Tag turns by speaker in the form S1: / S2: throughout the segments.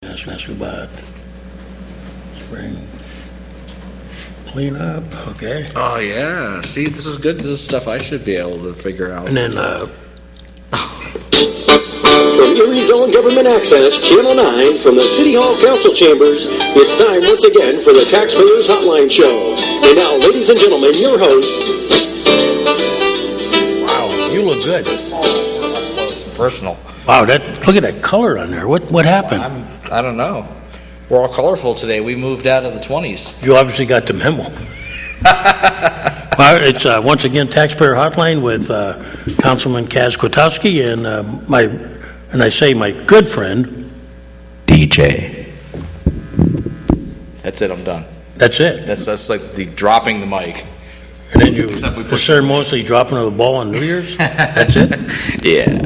S1: That's about spring cleanup, okay?
S2: Oh, yeah. See, this is good. This is stuff I should be able to figure out.
S1: And then,
S3: From Erie's Own Government Access, Channel 9, from the City Hall Council Chambers, it's time once again for the Taxpayers Hotline Show. And now, ladies and gentlemen, your host.
S1: wow, you look good.
S2: Oh, close and personal.
S1: Wow, look at that color on there. What happened?
S2: I don't know. We're all colorful today. We moved out of the 20s.
S1: You obviously got the memo. Well, it's once again Taxpayer Hotline with Councilman Kaz Kwiatkowski and my good friend
S2: DJ. That's it. I'm done.
S1: That's it.
S2: That's like the dropping the mic.
S1: And then you ceremoniously dropping the ball on New Year's. That's it.
S2: Yeah.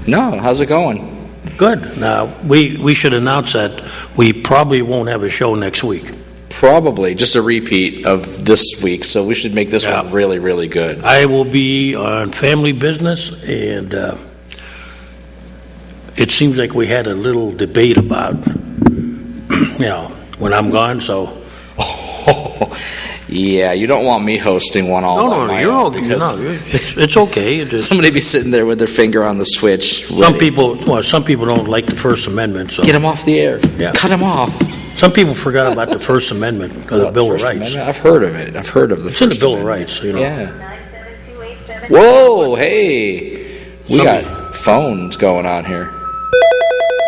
S2: No. How's it going?
S1: Good. Now we should announce that we probably won't have a show next week.
S2: Probably just a repeat of this week, so we should make this one really, really good.
S1: I will be on family business, and it seems like we had a little debate about, when I'm gone, so.
S2: Yeah, you don't want me hosting one all
S1: No,
S2: by
S1: you're
S2: my own
S1: okay. No, it's okay.
S2: Somebody be sitting there with their finger on the switch.
S1: Some people don't like the First Amendment, so.
S2: Get him off the air.
S1: Yeah.
S2: Cut him off.
S1: Some people forgot about the First Amendment of the Bill of Rights.
S2: Amendment? I've heard of it. I've heard of the
S1: It's in the
S2: First
S1: Bill of
S2: Amendment.
S1: Rights,
S2: Yeah. Whoa, hey. We got phones going on here.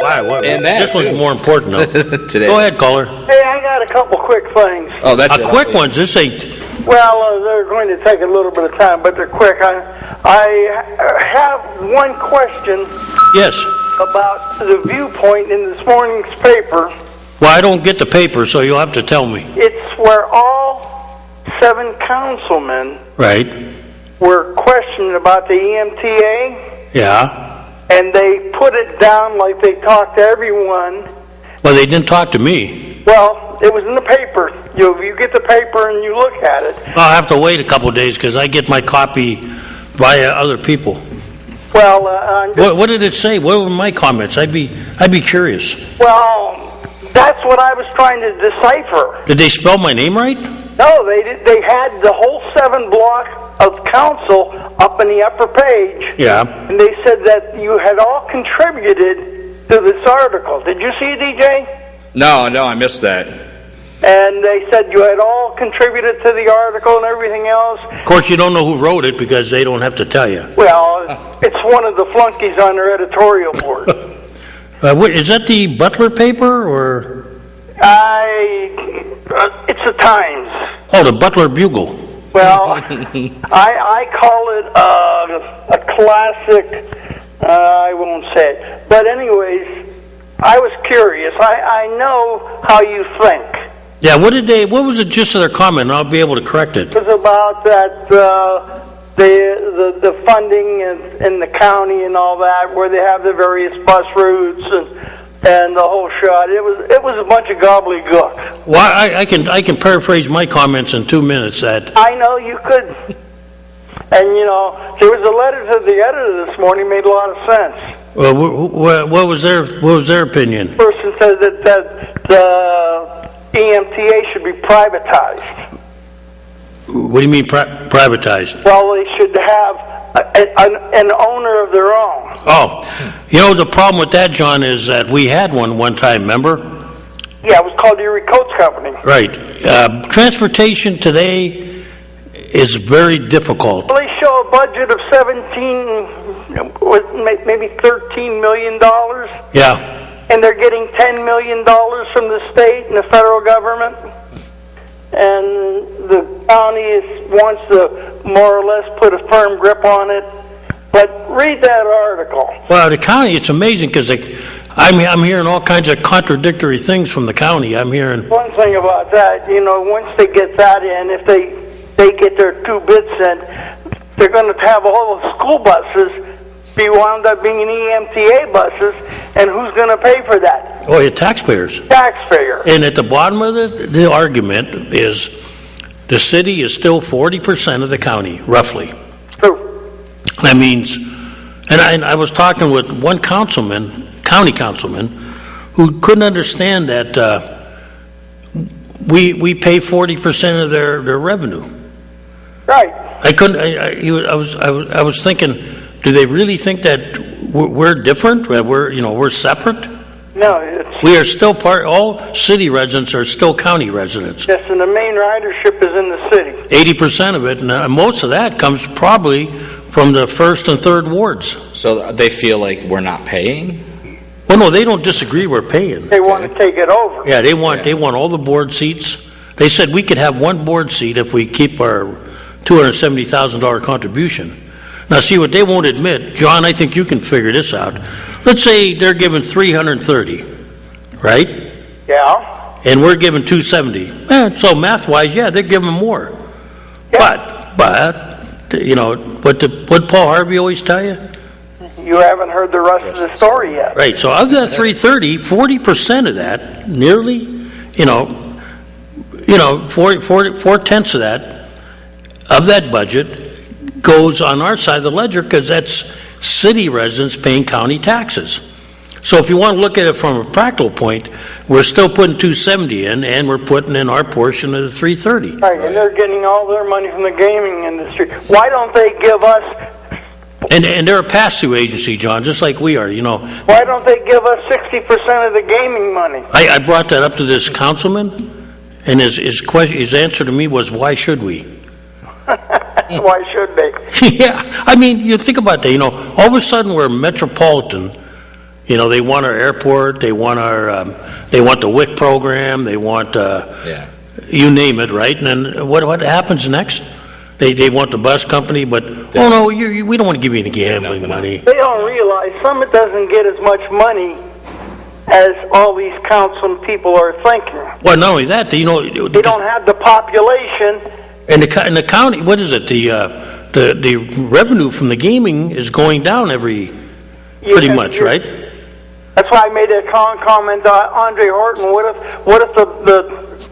S1: Wow,
S2: And that,
S1: this one's
S2: too.
S1: more important, though.
S2: Today.
S1: Go ahead, caller.
S4: Hey, I got a couple quick things.
S2: Oh, that's
S1: A quick one. This ain't.
S4: Well, they're going to take a little bit of time, but they're quick. I have one question
S1: Yes.
S4: about the viewpoint in this morning's paper.
S1: Well, I don't get the paper, so you'll have to tell me.
S4: It's where all 7 councilmen
S1: Right.
S4: were questioned about the EMTA,
S1: Yeah.
S4: and they put it down like they talked to everyone.
S1: Well, they didn't talk to me.
S4: Well, it was in the paper. You get the paper and you look at it.
S1: I'll have to wait a couple of days because I get my copy via other people.
S4: Well, I'm just,
S1: What did it say? What were my comments? I'd be curious.
S4: well, that's what I was trying to decipher.
S1: Did they spell my name right?
S4: No, they did. They had the whole 7 block of council up in the upper page,
S1: Yeah.
S4: and they said that you had all contributed to this article. Did you see it, DJ?
S2: No, I missed that.
S4: And they said you had all contributed to the article and everything else.
S1: Of course, you don't know who wrote it because they don't have to tell you.
S4: Well, it's one of the flunkies on their editorial board.
S1: Is that the Butler paper or?
S4: It's the Times.
S1: Oh, the Butler Bugle.
S4: Well, I call it a classic. I won't say it. But anyways, I was curious. I know how you think.
S1: Yeah. What was the gist of their comment? I'll be able to correct it.
S4: It was about that the funding in the county and all that, where they have the various bus routes and the whole shot. It was a bunch of gobbledygook.
S1: Well, I can paraphrase my comments in 2 minutes. That
S4: I know you could. And there was a letter to the editor this morning, made a lot of sense.
S1: what was their opinion?
S4: The person said that the EMTA should be privatized.
S1: What do you mean privatized?
S4: Well, they should have an owner of their own.
S1: Oh, the problem with that, John, is that we had one time, remember?
S4: Yeah, it was called Erie Coats Company.
S1: Right. Transportation today is very difficult.
S4: Well, they show a budget of maybe $13 million.
S1: Yeah.
S4: And they're getting $10 million from the state and the federal government. And the county wants to more or less put a firm grip on it. But read that article.
S1: Well, the county, it's amazing because I'm hearing all kinds of contradictory things from the county. I'm hearing.
S4: One thing about that, once they get that in, if they get their 2 bits in, they're going to have all the school buses be wound up being EMTA buses, and who's going to pay for that?
S1: Oh, yeah, taxpayers.
S4: Taxpayer.
S1: And at the bottom of the argument is the city is still 40% of the county, roughly.
S4: True.
S1: That means, and I was talking with one county councilman, who couldn't understand that we pay 40% of their revenue.
S4: Right.
S1: I was thinking, do they really think that we're different? That we're separate?
S4: No,
S1: We are still all city residents are still county residents.
S4: yes, and the main ridership is in the city.
S1: 80% of it, and most of that comes probably from the first and third wards.
S2: So they feel like we're not paying?
S1: Well, no, they don't disagree we're paying.
S4: They want to take it over.
S1: Yeah, they want all the board seats. They said we could have one board seat if we keep our $270,000 contribution. Now, see, what they won't admit, John, I think you can figure this out. Let's say they're giving 330, right?
S4: Yeah.
S1: And we're giving 270. So math-wise, yeah, they're giving more.
S4: Yeah.
S1: But what Paul Harvey always tell you?
S4: You haven't heard the rest of the story yet.
S1: Right, so of that 330, 40% of that, nearly, 4/10 of that budget goes on our side of the ledger because that's city residents paying county taxes. So if you want to look at it from a practical point, we're still putting 270 in, and we're putting in our portion of the 330.
S4: Right, and they're getting all their money from the gaming industry. Why don't they give us...
S1: And they're a pass-through agency, John, just like we are,
S4: Why don't they give us 60% of the gaming money?
S1: I brought that up to this councilman, and his answer to me was, why should we?
S4: Why should they?
S1: Yeah, I mean, you think about that, all of a sudden we're metropolitan. They want our airport, they want the WIC program, they want, you name it, right? And then what happens next? They want the bus company, but, we don't want to give you any gambling money.
S4: They don't realize Summit doesn't get as much money as all these council people are thinking.
S1: Well, not only that,
S4: they don't have the population.
S1: And the county, what is it? The revenue from the gaming is going down pretty much, right?
S4: That's why I made a comment, Andre Horton. What if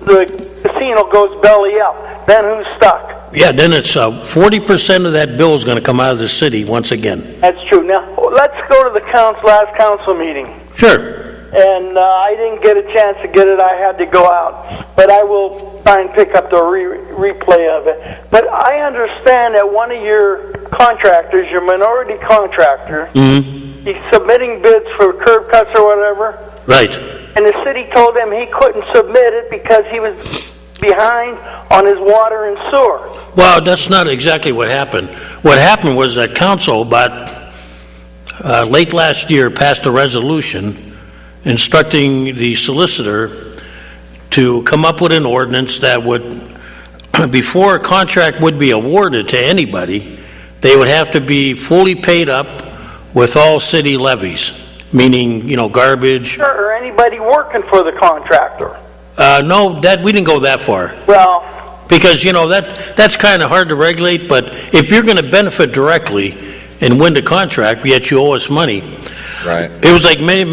S4: the casino goes belly up? Then who's stuck?
S1: Yeah, then it's 40% of that bill is going to come out of the city once again.
S4: That's true. Now let's go to the last council meeting.
S1: Sure.
S4: And I didn't get a chance to get it. I had to go out. But I will try and pick up the replay of it. But I understand that one of your contractors, your minority contractor, he's submitting bids for curb cuts or whatever.
S1: Right.
S4: And the city told him he couldn't submit it because he was behind on his water and sewer.
S1: Well, that's not exactly what happened. What happened was that council, about late last year, passed a resolution instructing the solicitor to come up with an ordinance that would, before a contract would be awarded to anybody, they would have to be fully paid up with all city levies, meaning, garbage.
S4: Or anybody working for the contractor.
S1: No, we didn't go that far.
S4: Well,
S1: because, that's kind of hard to regulate, but if you're going to benefit directly and win the contract, yet you owe us money.
S2: Right.
S1: It was like many of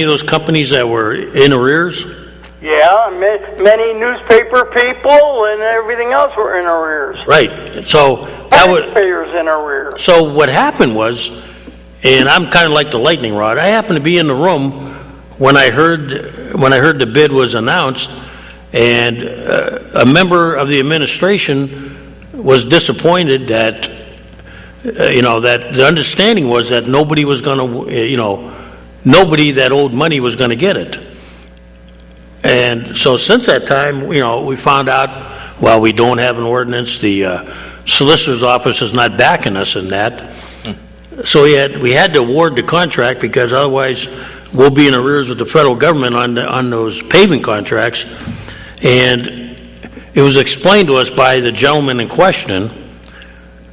S1: those companies that were in arrears.
S4: Yeah, many newspaper people and everything else were in arrears.
S1: Right. So
S4: taxpayers in arrears.
S1: So what happened was, and I'm kind of like the lightning rod. I happened to be in the room when I heard the bid was announced, and a member of the administration was disappointed that. That the understanding was that nobody was going to, nobody that owed money was going to get it. And so since that time, we found out, well, we don't have an ordinance. The solicitor's office is not backing us in that. So we had to award the contract because otherwise we'll be in arrears with the federal government on those paving contracts. And it was explained to us by the gentleman in question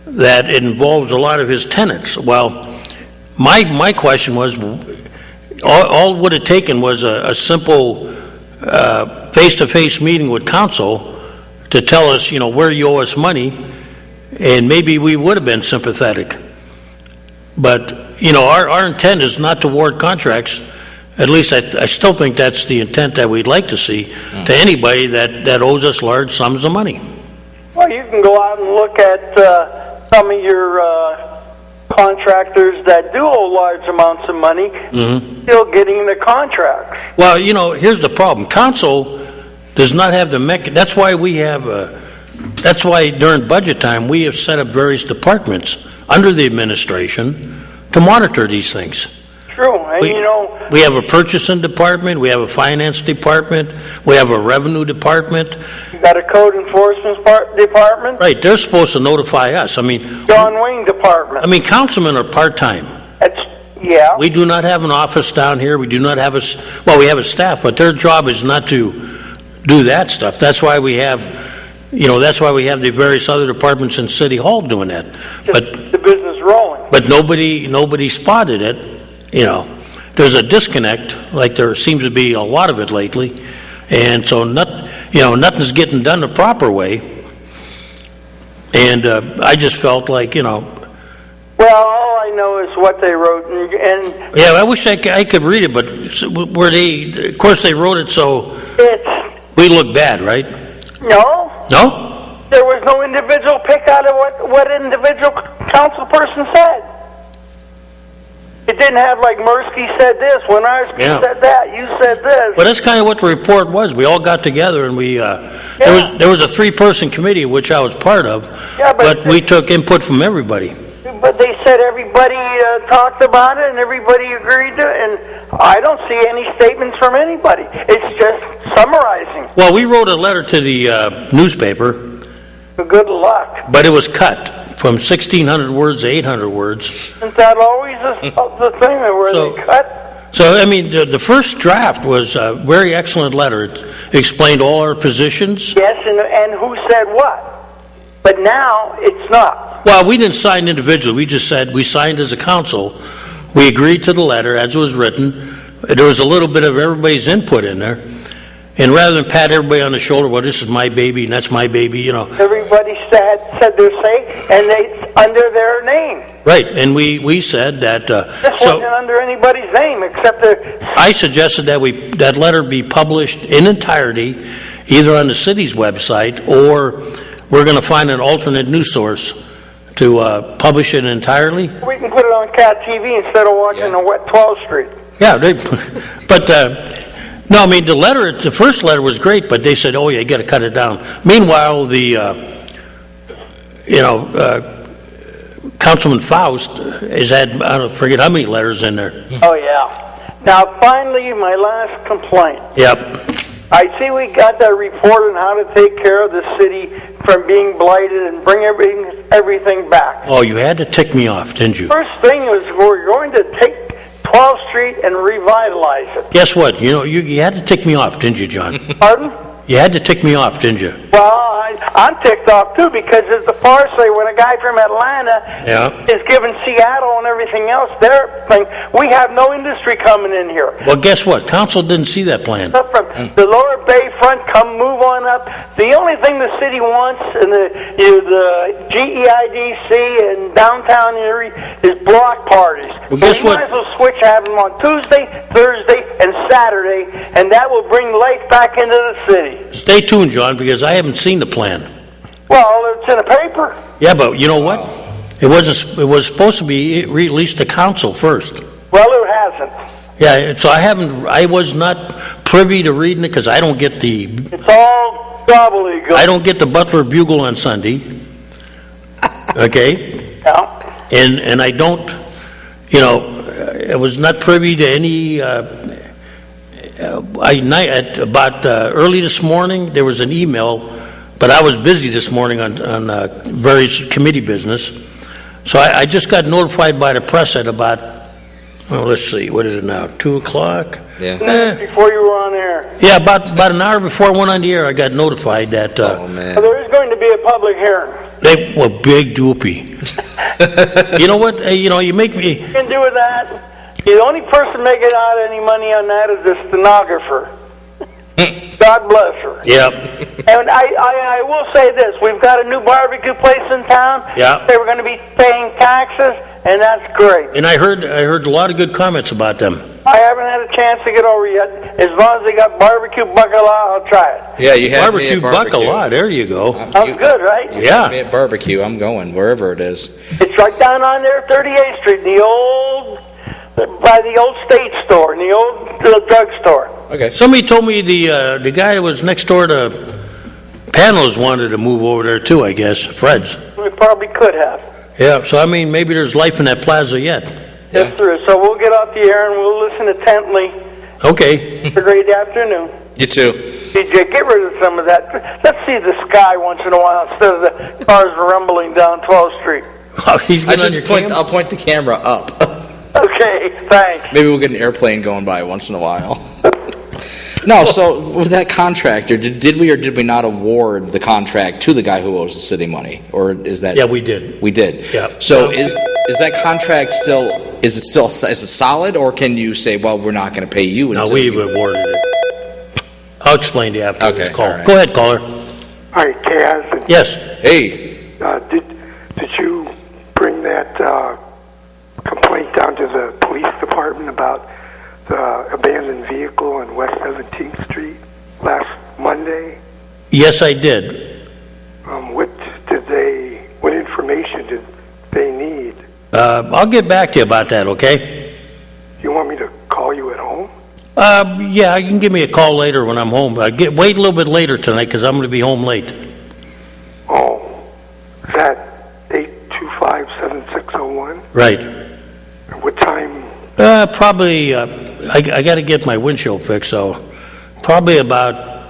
S1: that it involves a lot of his tenants. Well, my question was, all would have taken was a simple face-to-face meeting with council to tell us, where you owe us money, and maybe we would have been sympathetic. But, our intent is not to award contracts. At least I still think that's the intent that we'd like to see to anybody that owes us large sums of money.
S4: Well, you can go out and look at some of your contractors that do owe large amounts of money still getting the contracts.
S1: Well, you know, here's the problem. Council does not have the that's why we have that's why during budget time we have set up various departments under the administration to monitor these things.
S4: True, and you know,
S1: we have a purchasing department, we have a finance department, we have a revenue department.
S4: you got a code enforcement department.
S1: Right, they're supposed to notify us. I mean,
S4: John Wayne department.
S1: I mean, councilmen are part-time.
S4: That's, yeah.
S1: We do not have an office down here. We do not have well, we have a staff, but their job is not to do that stuff. That's why we have, you know, that's why we have the various other departments in City Hall doing that.
S4: But the business rolling.
S1: But nobody spotted it. You know, there's a disconnect, like there seems to be a lot of it lately, and so nothing's getting done the proper way. And I just felt like, you know.
S4: Well, all I know is what they wrote, and
S1: yeah, I wish I could read it, but where of course they wrote it so we look bad, right?
S4: No.
S1: No?
S4: There was no individual pick out of what individual council person said. It didn't have like Mirsky said this, Winarski said that, you said this.
S1: Well, that's kind of what the report was. We all got together and we there was a 3-person committee which I was part of, but we took input from everybody.
S4: But they said everybody talked about it and everybody agreed to it, and I don't see any statements from anybody. It's just summarizing.
S1: Well, we wrote a letter to the newspaper.
S4: Good luck.
S1: But it was cut from 1,600 words to 800 words.
S4: Isn't that always the thing where they cut?
S1: So, I mean, the first draft was a very excellent letter. It explained all our positions.
S4: Yes, and who said what. But now it's not.
S1: Well, we didn't sign individually. We just said we signed as a council. We agreed to the letter as it was written. There was a little bit of everybody's input in there. And rather than pat everybody on the shoulder, well, this is my baby and that's my baby, you know.
S4: Everybody said their say, and they under their name.
S1: Right, and we said that.
S4: This wasn't under anybody's name except
S1: I suggested that that letter be published in entirety, either on the city's website or we're going to find an alternate news source to publish it entirely.
S4: We can put it on Cat TV instead of watching the wet 12th Street.
S1: Yeah, but. No, I mean, the first letter was great, but they said, oh, yeah, you got to cut it down. Meanwhile, Councilman Faust has had, I don't forget how many letters in there.
S4: Oh, yeah. Now, finally, my last complaint.
S1: Yep.
S4: I see we got that report on how to take care of the city from being blighted and bring everything back.
S1: Oh, you had to tick me off, didn't you?
S4: First thing was we're going to take 12th Street and revitalize it.
S1: Guess what? You know, you had to tick me off, didn't you, John?
S4: Pardon?
S1: You had to tick me off, didn't you?
S4: Well, I'm ticked off too because as the far say when a guy from Atlanta is giving Seattle and everything else their thing, we have no industry coming in here.
S1: Well, guess what? Council didn't see that plan.
S4: From the lower Bayfront, come move on up. The only thing the city wants in the GEIDC and downtown area is block parties.
S1: Well, guess what?
S4: We might as well switch, have them on Tuesday, Thursday, and Saturday, and that will bring life back into the city.
S1: Stay tuned, John, because I haven't seen the plan.
S4: Well, it's in a paper.
S1: Yeah, but you know what? It was supposed to be released to council first.
S4: Well, it hasn't.
S1: Yeah, so I was not privy to reading it because I don't get
S4: It's all gobbledygook.
S1: I don't get the Butler Bugle on Sunday. Okay?
S4: Yeah.
S1: And I don't, you know, I was not privy to any early this morning there was an email, but I was busy this morning on various committee business, so I just got notified by the press at about let's see, what is it now, 2:00?
S2: Yeah.
S4: Before you were on air.
S1: Yeah, about an hour before I went on the air I got notified that
S2: oh man,
S4: there is going to be a public hearing.
S1: They were big doopy. You know what, you know, you make me
S4: You can do with that. The only person making out any money on that is the stenographer. God bless her.
S1: Yeah.
S4: And I will say this. We've got a new barbecue place in town.
S1: Yeah.
S4: They were going to be paying taxes, and that's great.
S1: And I heard a lot of good comments about them.
S4: I haven't had a chance to get over yet. As long as they got barbecue bacala, I'll try it.
S2: Yeah, you have
S1: Barbecue bacala, there you go.
S4: Sounds good, right?
S1: Yeah.
S2: Me at barbecue, I'm going wherever it is.
S4: It's right down on there, 38th Street, by the old State Store, in the old drugstore.
S2: Okay.
S1: Somebody told me the guy that was next door to Panos wanted to move over there too, I guess, Fred's.
S4: We probably could have.
S1: Yeah, so I mean, maybe there's life in that plaza yet.
S4: Yes, there is. So we'll get off the air and we'll listen intently.
S1: Okay.
S4: Have a great afternoon.
S2: You too.
S4: DJ, get rid of some of that. Let's see the sky once in a while instead of the cars rumbling down 12th Street.
S1: Oh, he's getting on your cam?
S2: I'll point the camera up.
S4: Okay, thanks.
S2: Maybe we'll get an airplane going by once in a while. No, so with that contractor, did we or did we not award the contract to the guy who owes the city money? Or is that...
S1: Yeah, we did.
S2: We did.
S1: Yeah.
S2: So is that contract still... Is it solid, or can you say, well, we're not going to pay you
S1: No,
S2: until
S1: we
S2: you...
S1: awarded it. I'll explain to you after this call.
S2: all right.
S1: Go ahead, caller.
S5: Hi, Kaz.
S1: Yes.
S2: Hey.
S5: Did you bring that complaint down to the police department about the abandoned vehicle on West 17th Street last Monday?
S1: Yes, I did.
S5: What information did they need?
S1: I'll get back to you about that, okay?
S5: You want me to call you at home?
S1: Yeah, you can give me a call later when I'm home. Wait a little bit later tonight because I'm going to be home late.
S5: Oh, is that 825-7601?
S1: Right.
S5: What time?
S1: Probably, I got to get my windshield fixed, so probably about,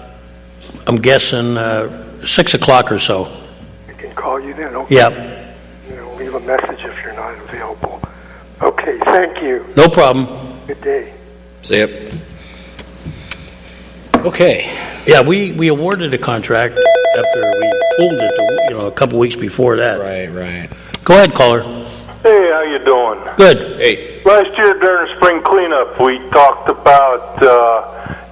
S1: I'm guessing, 6 o'clock or so.
S5: I can call you then? Okay.
S1: Yeah.
S5: Leave a message if you're not available. Okay, thank you.
S1: No problem.
S5: Good day.
S2: See ya. Okay.
S1: Yeah, we awarded a contract after we pulled it, a couple weeks before that.
S2: Right.
S1: Go ahead, caller.
S6: Hey, how you doing?
S1: Good.
S2: Hey.
S6: Last year during the spring cleanup, we talked about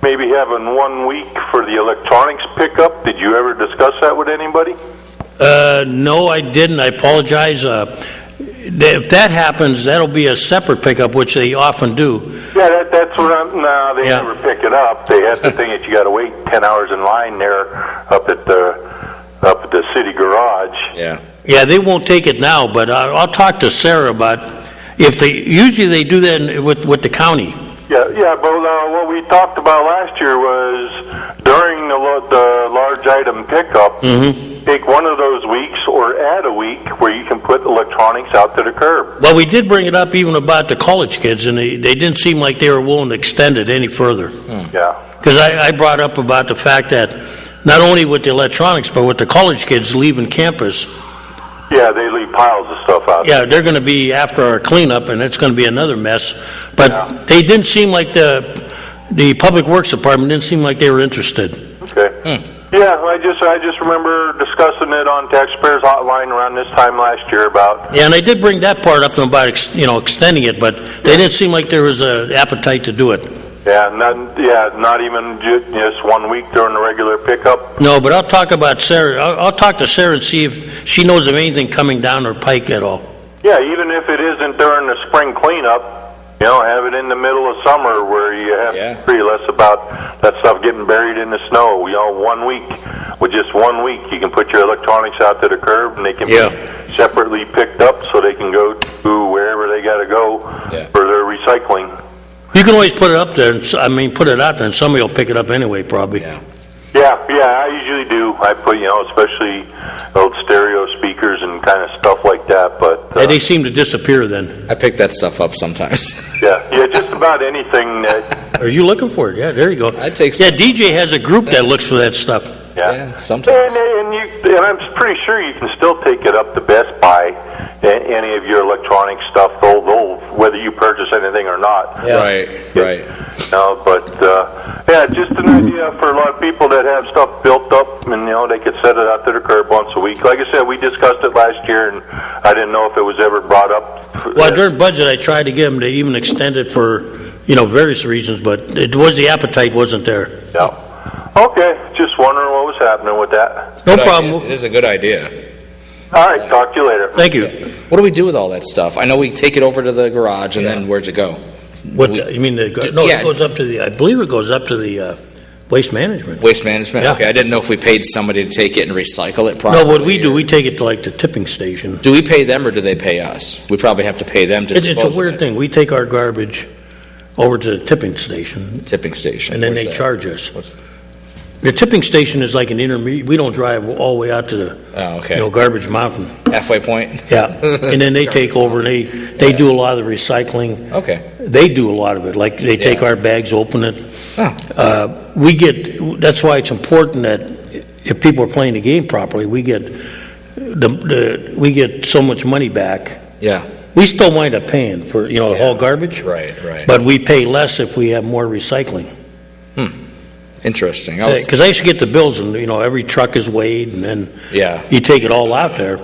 S6: maybe having 1 week for the electronics pickup. Did you ever discuss that with anybody?
S1: No, I didn't. I apologize. If that happens, that'll be a separate pickup, which they often do.
S6: Yeah, that's what I'm... No, they
S1: Yeah.
S6: never pick it up. They have the thing that you got to wait 10 hours in line there up at the city garage.
S2: Yeah.
S1: Yeah, they won't take it now, but I'll talk to Sarah about if they... Usually they do that with the county.
S6: Yeah, but what we talked about last year was during the large item pickup, take one of those weeks or add a week where you can put electronics out to the curb.
S1: Well, we did bring it up even about the college kids, and they didn't seem like they were willing to extend it any further.
S6: Yeah.
S1: Because I brought up about the fact that not only with the electronics, but with the college kids leaving campus,
S6: Yeah, they leave piles of stuff out.
S1: yeah, they're going to be after our cleanup, and it's going to be another mess. But they didn't seem like the Public Works Department didn't seem like they were interested.
S6: Okay. Yeah, I just remember discussing it on Taxpayer's Hotline around this time last year about...
S1: Yeah, and I did bring that part up to them about extending it, but they didn't seem like there was an appetite to do it.
S6: Yeah, not even just 1 week during the regular pickup.
S1: No, but I'll talk about Sarah. I'll talk to Sarah and see if she knows of anything coming down her pike at all.
S6: Yeah, even if it isn't during the spring cleanup, have it in the middle of summer where you have to worry less about that stuff getting buried in the snow. 1 week, with just 1 week, you can put your electronics out to the curb and they can be separately picked up so they can go to wherever they got to go for their recycling.
S1: You can always put it up there. Put it out there, and somebody will pick it up anyway, probably.
S6: Yeah, I usually do. I put, especially old stereo speakers and kind of stuff like that. But
S1: they seem to disappear then.
S2: I pick that stuff up sometimes.
S6: yeah, just about anything that.
S1: Are you looking for it? Yeah, there you go.
S2: I take.
S1: Yeah, DJ has a group that looks for that stuff.
S6: Yeah,
S2: sometimes.
S6: And I'm pretty sure you can still take it up to Best Buy, any of your electronic stuff, they'll whether you purchase anything or not.
S1: Yeah.
S2: Right.
S6: No, but just an idea for a lot of people that have stuff built up, and they could set it out to the curb once a week. Like I said, we discussed it last year, and I didn't know if it was ever brought up.
S1: Well, during budget, I tried to get them to even extend it for various reasons, but the appetite wasn't there.
S6: Yeah. Okay, just wondering what was happening with that.
S1: No problem.
S2: It is a good idea.
S6: All right, talk to you later.
S1: Thank you.
S2: What do we do with all that stuff? I know we take it over to the garage, and then where's it go?
S1: You mean it goes up to I believe it goes up to the waste management.
S2: Waste management?
S1: Yeah.
S2: Okay, I didn't know if we paid somebody to take it and recycle it properly.
S1: No, what we do, we take it to like the tipping station.
S2: Do we pay them or do they pay us? We probably have to pay them to dispose of it.
S1: It's a weird thing. We take our garbage over to the tipping station.
S2: Tipping station.
S1: And then
S2: Where's
S1: they
S2: that?
S1: charge us. The tipping station is like an intermediate. We don't drive all the way out to the garbage mountain.
S2: Halfway point?
S1: Yeah. And then they take over and they do a lot of the recycling.
S2: Okay.
S1: They do a lot of it. Like they take our bags, open it. That's why it's important that if people are playing the game properly, we get so much money back.
S2: Yeah.
S1: We still wind up paying for, the haul garbage.
S2: Right.
S1: But we pay less if we have more recycling.
S2: Interesting.
S1: Because I used to get the bills, and every truck is weighed, and then you take it all out there,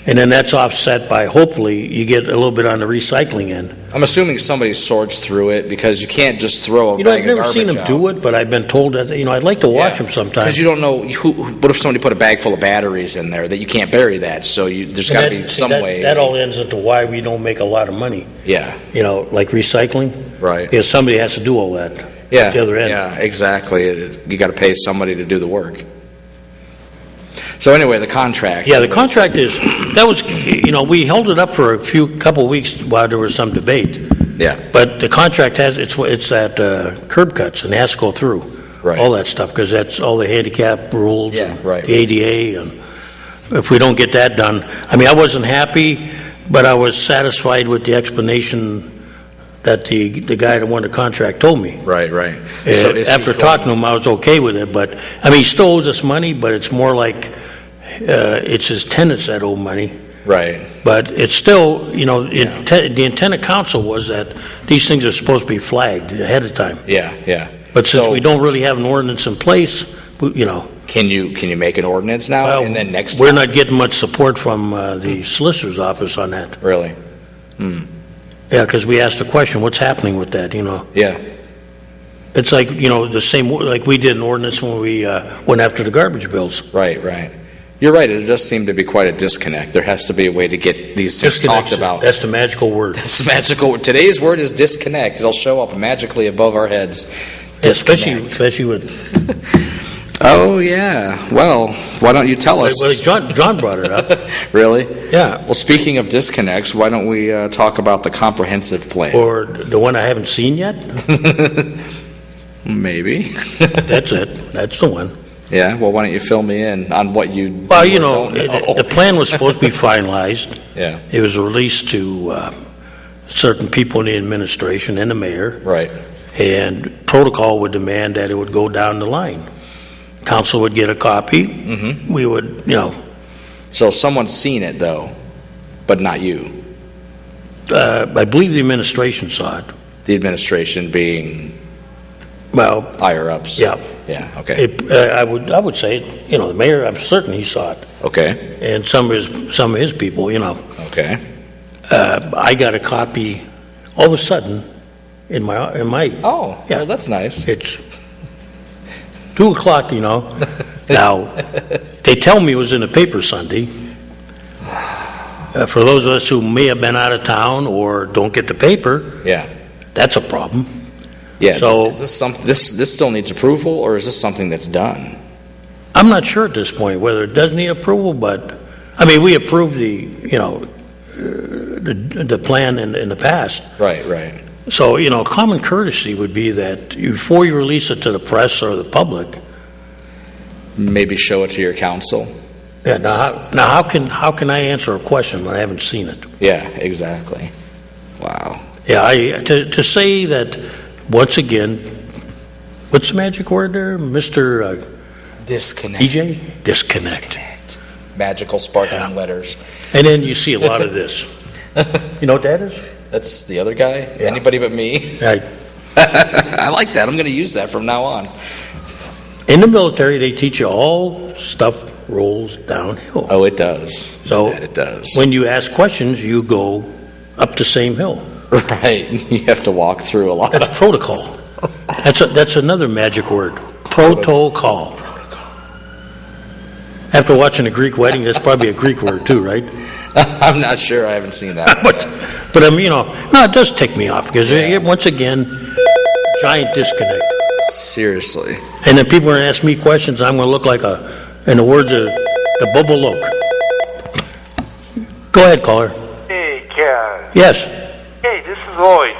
S1: and then that's offset by, hopefully you get a little bit on the recycling end.
S2: I'm assuming somebody sorts through it, because you can't just throw a bag of garbage out.
S1: I've never seen them do it, but I've been told that. I'd like to watch them sometime.
S2: Because you don't know what if somebody put a bag full of batteries in there that you can't bury that. So there's got to be some way.
S1: That all ends into why we don't make a lot of money.
S2: Yeah.
S1: Like recycling.
S2: Right.
S1: Because somebody has to do all that.
S2: Yeah,
S1: at the other end.
S2: Yeah, exactly. You got to pay somebody to do the work. So anyway, the contract.
S1: Yeah, the contract is, we held it up for a couple of weeks while there was some debate.
S2: Yeah.
S1: But the contract it's at curb cuts, and it has to go through.
S2: Right.
S1: All that stuff, because that's all the handicap rules.
S2: Yeah,
S1: and
S2: right.
S1: The ADA, and if we don't get that done, I wasn't happy, but I was satisfied with the explanation that the guy that won the contract told me.
S2: Right.
S1: So after talking to him, I was okay with it. But he still owes us money, but it's more like it's his tenants that owe money.
S2: Right.
S1: But it's still, the intent of council was that these things are supposed to be flagged ahead of time.
S2: Yeah.
S1: But since we don't really have an ordinance in place,
S2: Can you make an ordinance now and then next
S1: we're not getting much support from the solicitor's office on that.
S2: Really?
S1: Yeah, because we asked the question, what's happening with that,
S2: Yeah.
S1: It's like, the same, like we did an ordinance when we went after the garbage bills.
S2: Right. You're right. It does seem to be quite a disconnect. There has to be a way to get these things talked about.
S1: That's the magical word.
S2: That's the magical word. Today's word is disconnect. It'll show up magically above our heads. Disconnect.
S1: Especially with...
S2: Oh, yeah. Well, why don't you tell us?
S1: Well, John brought it up.
S2: Really?
S1: Yeah.
S2: Well, speaking of disconnects, why don't we talk about the comprehensive plan?
S1: Or the one I haven't seen yet?
S2: Maybe.
S1: That's it. That's the one.
S2: Yeah, well, why don't you fill me in on what you...
S1: Well, the plan was supposed to be finalized.
S2: Yeah.
S1: It was released to certain people in the administration and the mayor.
S2: Right.
S1: And protocol would demand that it would go down the line. Council would get a copy. Mm-hmm. We would,
S2: So someone's seen it, though, but not you.
S1: I believe the administration saw it.
S2: The administration being...
S1: Well...
S2: higher ups.
S1: Yeah.
S2: Yeah, okay.
S1: I would say, the mayor, I'm certain he saw it.
S2: Okay.
S1: And some of his people,
S2: Okay.
S1: I got a copy all of a sudden in my...
S2: Oh,
S1: yeah.
S2: Well, that's nice.
S1: It's 2 o'clock, Now, they tell me it was in the paper Sunday. For those of us who may have been out of town or don't get the paper,
S2: yeah,
S1: that's a problem.
S2: Yeah.
S1: So
S2: is this something? This still needs approval, or is this something that's done?
S1: I'm not sure at this point whether it does need approval, but we approved the the plan in the past.
S2: Right.
S1: So common courtesy would be that before you release it to the press or the public,
S2: maybe show it to your council.
S1: Yeah. Now how can I answer a question when I haven't seen it?
S2: Yeah. Exactly. Wow.
S1: Yeah. To say that once again, what's the magic word there, Mr.
S2: Disconnect.
S1: DJ? Disconnect.
S2: Magical sparkling letters.
S1: And then you see a lot of this. You know what that is?
S2: That's the other guy?
S1: Yeah.
S2: Anybody but me?
S1: Right.
S2: I like that. I'm going to use that from now on.
S1: In the military, they teach you all stuff rolls downhill.
S2: Oh, it does.
S1: So
S2: it does.
S1: When you ask questions, you go up the same hill.
S2: Right. You have to walk through a lot.
S1: That's protocol. That's another magic word. Protocol. After watching a Greek wedding, that's probably a Greek word too, right?
S2: I'm not sure. I haven't seen that.
S1: but I mean, no, it does tick me off because once again, giant disconnect.
S2: Seriously.
S1: And then people are going to ask me questions. I'm going to look like in the words of the Bubble Loke. Go ahead, caller.
S7: Hey, Kaz.
S1: Yes.
S7: Hey, this is Lloyd.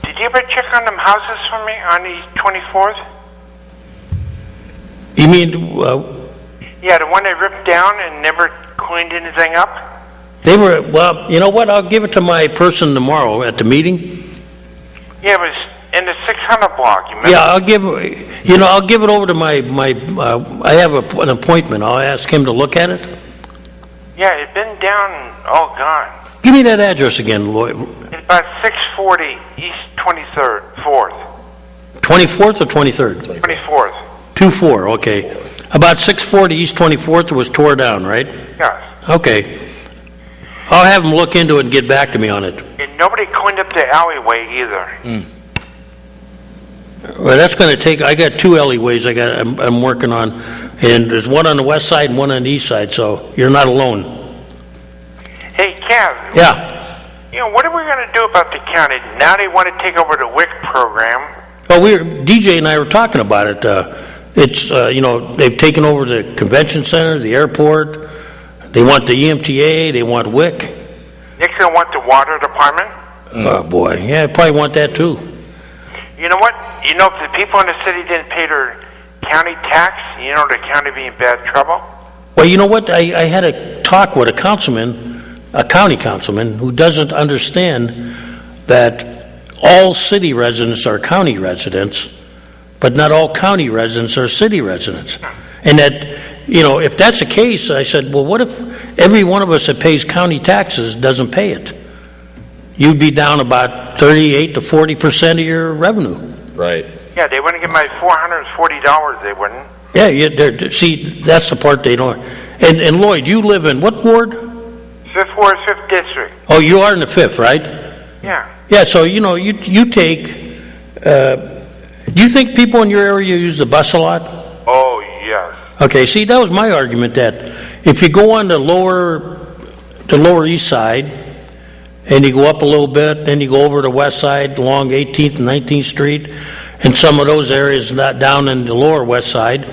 S7: Did you ever check on them houses for me on the 24th?
S1: You mean?
S7: Yeah, the one they ripped down and never cleaned anything up?
S1: They were, well, you know what? I'll give it to my person tomorrow at the meeting.
S7: Yeah, it was in the 600 block. You remember?
S1: Yeah, I'll give it over to I have an appointment. I'll ask him to look at it.
S7: Yeah, it'd been down, all gone.
S1: Give me that address again, Lloyd.
S7: It's about 640 East 23rd, 4th.
S1: 24th or 23rd?
S7: 24th.
S1: 24, okay. About 640 East 24th was tore down, right?
S7: Yes.
S1: Okay. I'll have him look into it and get back to me on it.
S7: And nobody cleaned up the alleyway either.
S1: Well, that's going to take, I got 2 alleyways I'm working on, and there's one on the west side and one on the east side, so you're not alone.
S7: Hey, Kaz.
S1: Yeah.
S7: You know, what are we going to do about the county? Now they want to take over the WIC program.
S1: Well, DJ and I were talking about it. It's, they've taken over the convention center, the airport. They want the EMTA. They want WIC.
S7: Next, they want the water department.
S1: Oh, boy. Yeah, I probably want that, too.
S7: You know what? You know, if the people in the city didn't pay their county tax, you know, the county be in bad trouble.
S1: Well, you know what? I had a talk with a county councilman, who doesn't understand that all city residents are county residents, but not all county residents are city residents. And that, if that's the case, I said, well, what if every one of us that pays county taxes doesn't pay it? You'd be down about 38 to 40% of your revenue.
S2: Right.
S7: Yeah, they wouldn't get my $440, they wouldn't.
S1: Yeah, see, that's the part they don't. And Lloyd, you live in what ward?
S7: 5th Ward, 5th District.
S1: Oh, you are in the 5th, right?
S7: Yeah.
S1: Yeah, so, you take, do you think people in your area use the bus a lot?
S7: Oh, yes.
S1: Okay, see, that was my argument, that if you go on the lower east side, and you go up a little bit, then you go over the west side along 18th and 19th Street, and some of those areas not down in the lower west side,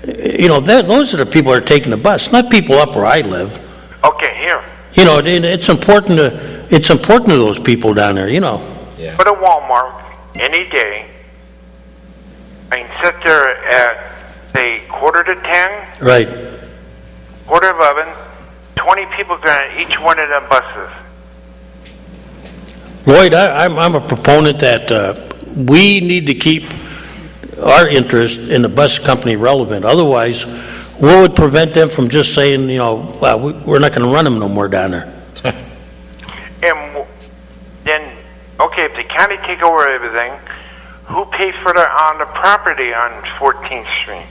S1: those are the people that are taking the bus, not people up where I live.
S7: Okay, here.
S1: It's important to those people down there,
S2: Yeah.
S7: Go to Walmart any day. I can sit there at, say, 9:45.
S1: Right.
S7: 10:45. 20 people going on each one of them buses.
S1: Lloyd, I'm a proponent that we need to keep our interest in the bus company relevant. Otherwise, what would prevent them from just saying, well, we're not going to run them no more down there?
S7: And then, okay, if the county take over everything, who pays for on the property on 14th Street?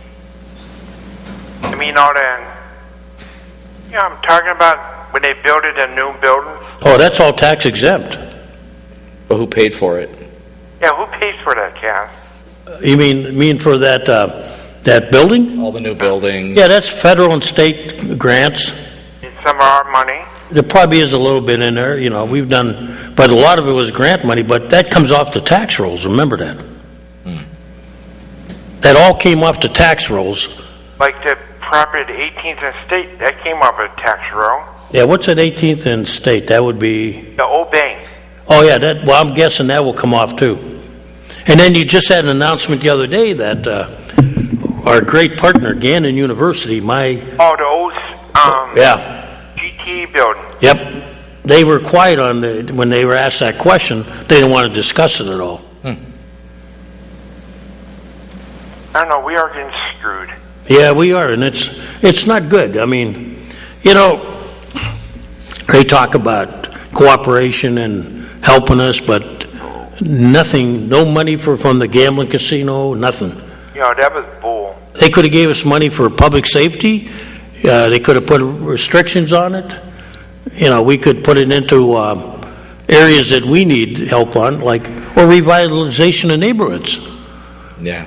S7: I mean, all that. I'm talking about when they built it in new buildings.
S1: Oh, that's all tax exempt.
S2: But who paid for it?
S7: Yeah, who pays for that, Cass?
S1: You mean for that building?
S2: All the new buildings.
S1: Yeah, that's federal and state grants.
S7: It's some of our money.
S1: There probably is a little bit in there, we've done, but a lot of it was grant money, but that comes off the tax rolls, remember that. That all came off the tax rolls.
S7: Like the property at 18th and State, that came off a tax roll.
S1: Yeah, what's at 18th and State? That would be...
S7: The old bank.
S1: Oh, yeah, well, I'm guessing that will come off, too. And then you just had an announcement the other day that our great partner, Gannon University,
S7: Oh, the old...
S1: yeah.
S7: GT building.
S1: Yep. They were quiet when they were asked that question. They didn't want to discuss it at all.
S7: I don't know, we are getting screwed.
S1: Yeah, we are, and it's not good. I mean, they talk about cooperation and helping us, but nothing, no money from the gambling casino, nothing.
S7: That was bull.
S1: They could have gave us money for public safety. They could have put restrictions on it. We could put it into areas that we need help on, like, or revitalization of neighborhoods.
S2: Yeah.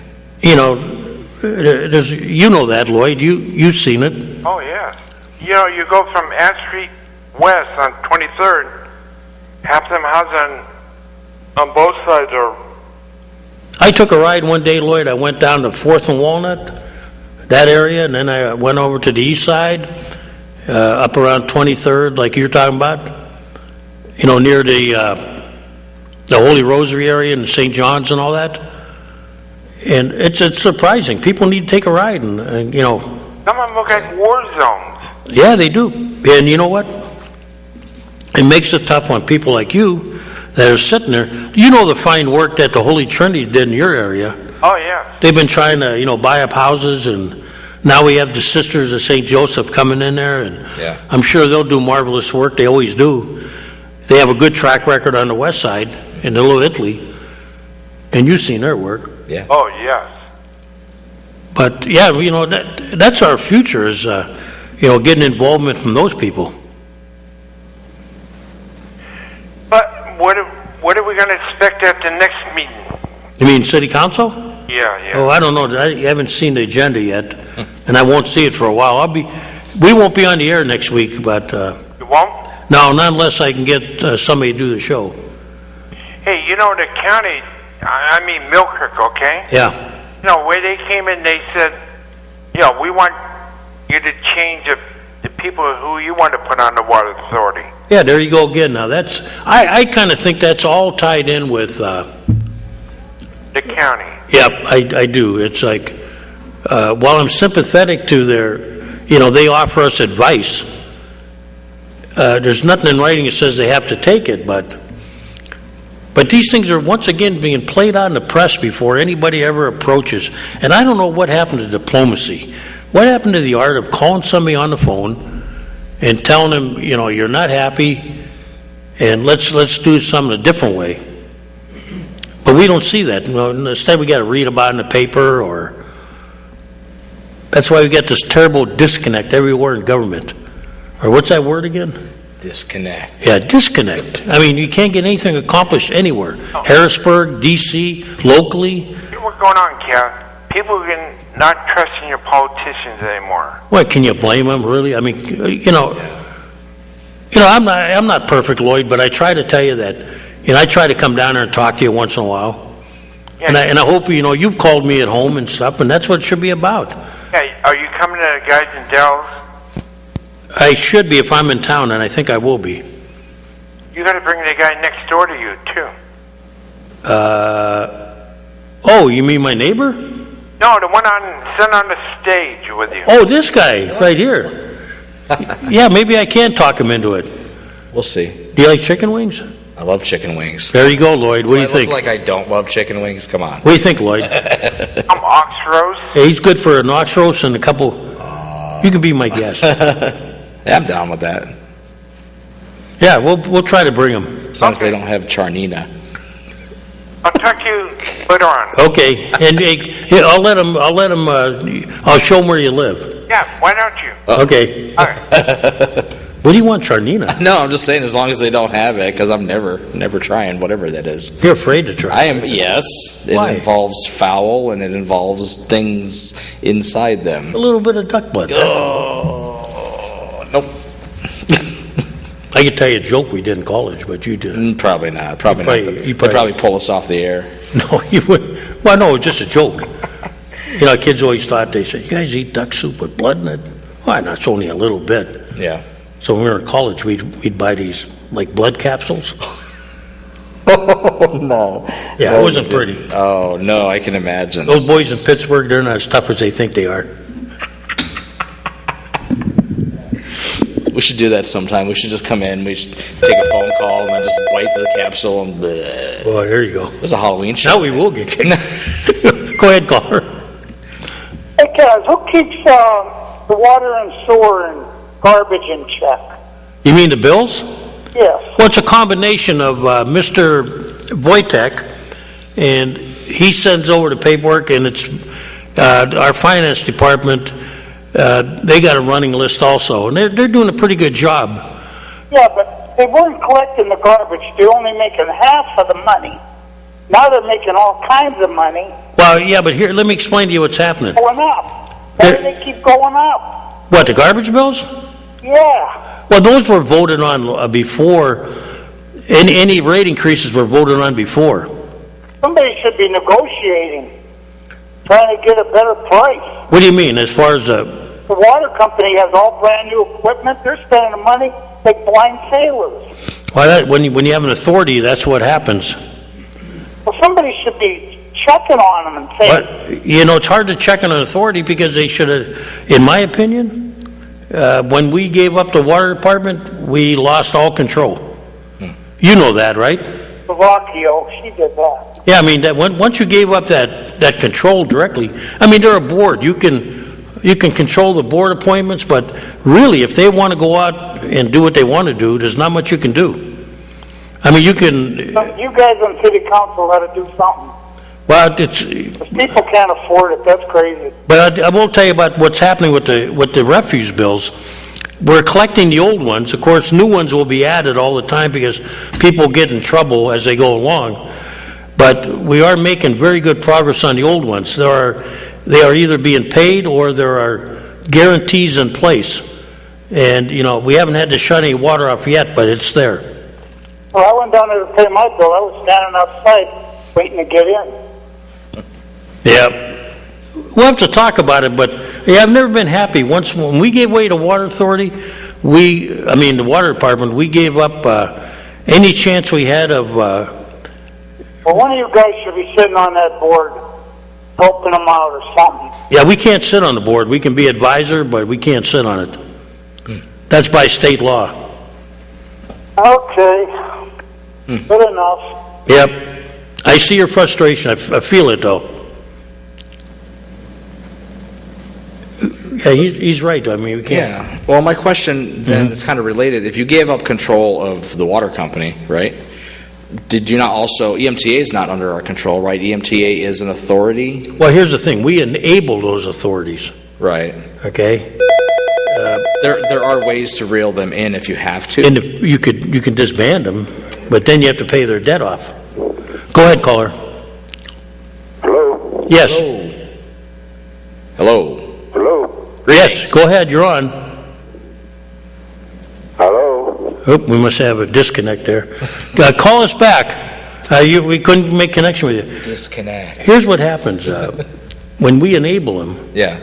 S1: There's, that, Lloyd. You've seen it.
S7: Oh, yes. You know, you go from Ann Street west on 23rd, half them houses on both sides are...
S1: I took a ride one day, Lloyd. I went down to 4th and Walnut, that area, and then I went over to the east side, up around 23rd, like you're talking about, you know, near the Holy Rosary area and St. John's and all that. And it's surprising. People need to take a ride, and you know.
S7: Some of them look like war zones.
S1: Yeah, they do. And you know what? It makes it tough on people like you that are sitting there. You know the fine work that the Holy Trinity did in your area.
S7: Oh, yeah.
S1: They've been trying to, you know, buy up houses, and now we have the Sisters of St. Joseph coming in there, and
S2: Yeah.
S1: I'm sure they'll do marvelous work. They always do. They have a good track record on the west side in the Little Italy, and you've seen their work.
S2: Yeah.
S7: Oh, yes.
S1: But yeah, you know, that's our future is, you know, getting involvement from those people.
S7: But what are we going to expect at the next meeting?
S1: You mean city council?
S7: Yeah.
S1: Oh, I don't know. I haven't seen the agenda yet, and I won't see it for a while. We won't be on the air next week, but
S7: You won't?
S1: no, not unless I can get somebody to do the show.
S7: Hey, you know, the county, I mean Milkirk, okay?
S1: Yeah.
S7: You know, where they came in, they said, you know, we want you to change the people who you want to put on the water authority.
S1: Yeah, there you go again. Now I kind of think that's all tied in with.
S7: The county.
S1: Yep, I do. It's like while I'm sympathetic to their, you know, they offer us advice. There's nothing in writing that says they have to take it, but these things are once again being played out in the press before anybody ever approaches. And I don't know what happened to diplomacy. What happened to the art of calling somebody on the phone and telling them, you know, you're not happy, and let's do something a different way. But we don't see that. You know, instead, we got to read about it in the paper, or that's why we get this terrible disconnect everywhere in government. Or what's that word again?
S2: Disconnect.
S1: Yeah, disconnect. I mean, you can't get anything accomplished anywhere. Harrisburg, D.C., locally.
S7: What's going on, Cal? People are not trusting your politicians anymore.
S1: What, can you blame them, really? I mean, you know, I'm not perfect, Lloyd, but I try to tell you that, you know, I try to come down there and talk to you once in a while.
S7: Yeah.
S1: And I hope, you know, you've called me at home and stuff, and that's what it should be about.
S7: Yeah, are you coming to the guys in Dallas?
S1: I should be if I'm in town, and I think I will be.
S7: You got to bring the guy next door to you, too.
S1: Oh, you mean my neighbor?
S7: No, the one sitting on the stage with you.
S1: Oh, this guy right here. Yeah, maybe I can talk him into it.
S2: We'll see.
S1: Do you like chicken wings?
S2: I love chicken wings.
S1: There you go, Lloyd. What do you think?
S2: Look like I don't love chicken wings? Come on.
S1: What do you think, Lloyd?
S7: I'm ox roast.
S1: Hey, he's good for an ox roast and a couple. You can be my guest.
S2: Yeah, I'm down with that.
S1: Yeah, we'll try to bring him.
S2: As long as they don't have charnina.
S7: I'll talk to you later on.
S1: Okay, and hey, I'll let him. I'll show him where you live.
S7: Yeah, why don't you?
S1: Okay.
S7: All right.
S1: What do you want, charnina?
S2: No, I'm just saying as long as they don't have it, because I'm never trying whatever that is.
S1: You're afraid to try.
S2: I am, yes. It
S1: Why?
S2: involves fowl, and it involves things inside them.
S1: A little bit of duck blood.
S2: Oh, nope.
S1: I could tell you a joke we did in college, but you did.
S2: Probably not. Probably not.
S1: You
S2: They'd probably pull us off the air.
S1: No, you wouldn't. Well, no, it's just a joke. You know, kids always thought, they said, you guys eat duck soup with blood in it? Why, not? It's only a little bit.
S2: Yeah.
S1: So when we were in college, we'd buy these, like, blood capsules.
S2: Oh, no.
S1: Yeah, it wasn't pretty.
S2: Oh, no, I can imagine.
S1: Those boys in Pittsburgh, they're not as tough as they think they are.
S2: We should do that sometime. We should just come in, we should take a phone call, and then just bite the capsule and bleh.
S1: Boy, there you go.
S2: There's a Halloween show.
S1: Now we will get kicked. Go ahead, caller.
S4: Hey, guys, who keeps the water and sewer and garbage in check?
S1: You mean the bills?
S4: Yes.
S1: Well, it's a combination of Mr. Wojtek, and he sends over the paperwork, and it's our finance department. They got a running list also, and they're doing a pretty good job.
S4: Yeah, but they weren't collecting the garbage. They're only making half of the money. Now they're making all kinds of money.
S1: Well, yeah, but here, let me explain to you what's happening.
S4: Going up. Why do they keep going up?
S1: What, the garbage bills?
S4: Yeah.
S1: Well, those were voted on before. Any rate increases were voted on before.
S4: Somebody should be negotiating, trying to get a better price.
S1: What do you mean, as far as the...
S4: The water company has all brand new equipment. They're spending the money like blind sailors.
S1: Well, when you have an authority, that's what happens.
S4: Well, somebody should be checking on them and saying...
S1: But, you know, it's hard to check on an authority because they should have, in my opinion, when we gave up the water department, we lost all control. You know that, right?
S4: Slovakia, she did that.
S1: Yeah, I mean, that once you gave up that control directly, I mean, they're a board. You can control the board appointments, but really, if they want to go out and do what they want to do, there's not much you can do. I mean, you can...
S4: You guys on city council got to do something.
S1: Well, it's...
S4: If people can't afford it, that's crazy.
S1: But I will tell you about what's happening with the refuse bills. We're collecting the old ones. Of course, new ones will be added all the time because people get in trouble as they go along. But we are making very good progress on the old ones. They are either being paid or there are guarantees in place. And, you know, we haven't had to shut any water off yet, but it's there.
S4: Well, I went down there to pay my bill. I was standing outside waiting to get in.
S1: Yeah. We'll have to talk about it, but yeah, I've never been happy. When we gave away the water authority, the water department, we gave up any chance we had of...
S4: well, one of you guys should be sitting on that board, helping them out or something.
S1: Yeah, we can't sit on the board. We can be advisor, but we can't sit on it. That's by state law.
S4: Okay. Good enough.
S1: Yep. I see your frustration. I feel it, though. Yeah, he's right. I mean, we can't.
S2: Yeah. Well, my question then is kind of related. If you gave up control of the water company, right? Did you not also... EMTA is not under our control, right? EMTA is an authority?
S1: Well, here's the thing. We enable those authorities.
S2: Right.
S1: Okay?
S2: There are ways to reel them in if you have to.
S1: And if you can disband them, but then you have to pay their debt off. Go ahead, caller.
S8: Hello?
S1: Yes.
S2: Hello.
S8: Hello?
S1: Yes, go ahead. You're on.
S8: Hello?
S1: Oh, we must have a disconnect there. Call us back. We couldn't make connection with you.
S2: Disconnect.
S1: Here's what happens. When we enable them,
S2: Yeah.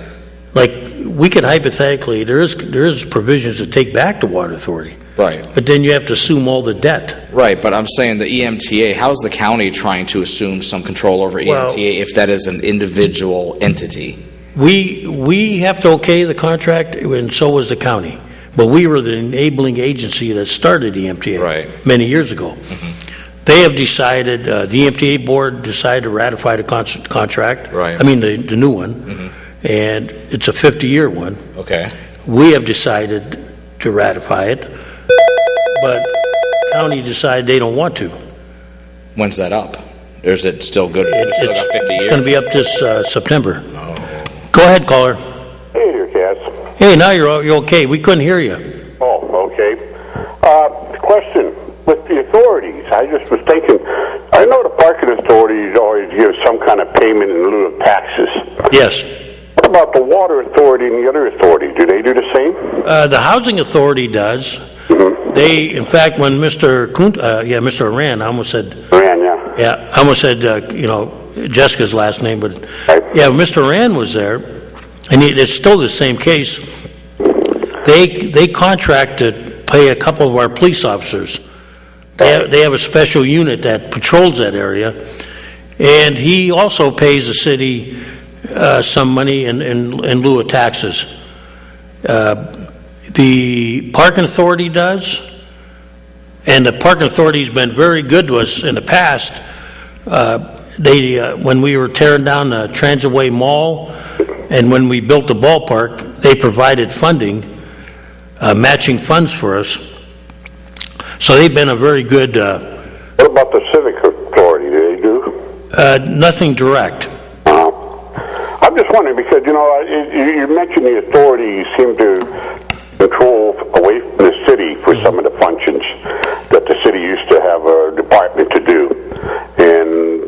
S1: like we could hypothetically, there is provisions to take back the water authority.
S2: Right.
S1: But then you have to assume all the debt.
S2: Right, but I'm saying the EMTA, how's the county trying to assume some control over EMTA if that is an individual entity?
S1: We have to okay the contract, and so was the county. But we were the enabling agency that started EMTA many years ago. They have decided, the EMTA board decided to ratify the contract.
S2: Right.
S1: I mean, the new one. And it's a 50-year one.
S2: Okay.
S1: We have decided to ratify it, but county decided they don't want to.
S2: When's that up? Or is it still good? It's still got 50 years?
S1: It's going to be up this September. Go ahead, caller.
S8: Hey there, Cass.
S1: Hey, now you're okay. We couldn't hear you.
S8: Oh, okay. Question. With the authorities, I just was thinking, I know the parking authorities always give some kind of payment in lieu of taxes.
S1: Yes.
S8: What about the water authority and the other authority? Do they do the same?
S1: The housing authority does. They, in fact, when Mr. Mr. Aran, I almost said...
S8: Aran, yeah.
S1: Yeah, I almost said, Jessica's last name, but... Yeah, Mr. Aran was there, and it's still the same case. They contract to pay a couple of our police officers. They have a special unit that patrols that area, and he also pays the city some money in lieu of taxes. The parking authority does, and the parking authority's been very good to us in the past. When we were tearing down the Transitway Mall, and when we built the ballpark, they provided funding, matching funds for us. So they've been a very good...
S8: What about the civic authority? Do they do?
S1: Nothing direct.
S8: I'm just wondering because, you mentioned the authority seem to control away from the city for some of the functions that the city used to have a department to do. And,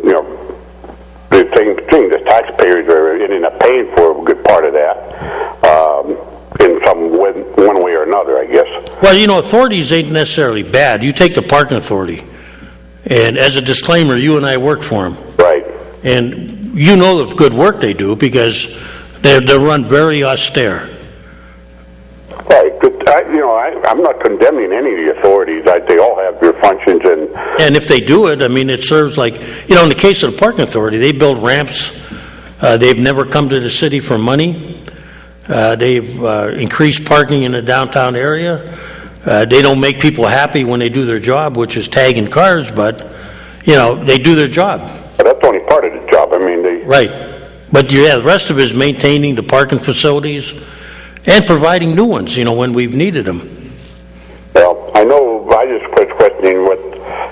S8: the thing, the taxpayers are ending up paying for a good part of that in some
S1: Well, you know, authorities ain't necessarily bad. You take the parking authority, and as a disclaimer, you and I work for them.
S8: Right.
S1: And you know the good work they do because they're run very austere.
S8: Right. I'm not condemning any of the authorities. They all have their functions,
S1: and if they do it, I mean, it serves like, you know, in the case of the parking authority, they build ramps. They've never come to the city for money. They've increased parking in the downtown area. They don't make people happy when they do their job, which is tagging cars, but, you know, they do their job.
S8: But that's only part of the job. I mean,
S1: Right. But, yeah, the rest of it is maintaining the parking facilities and providing new ones, you know, when we've needed them.
S8: Well, I just was questioning what,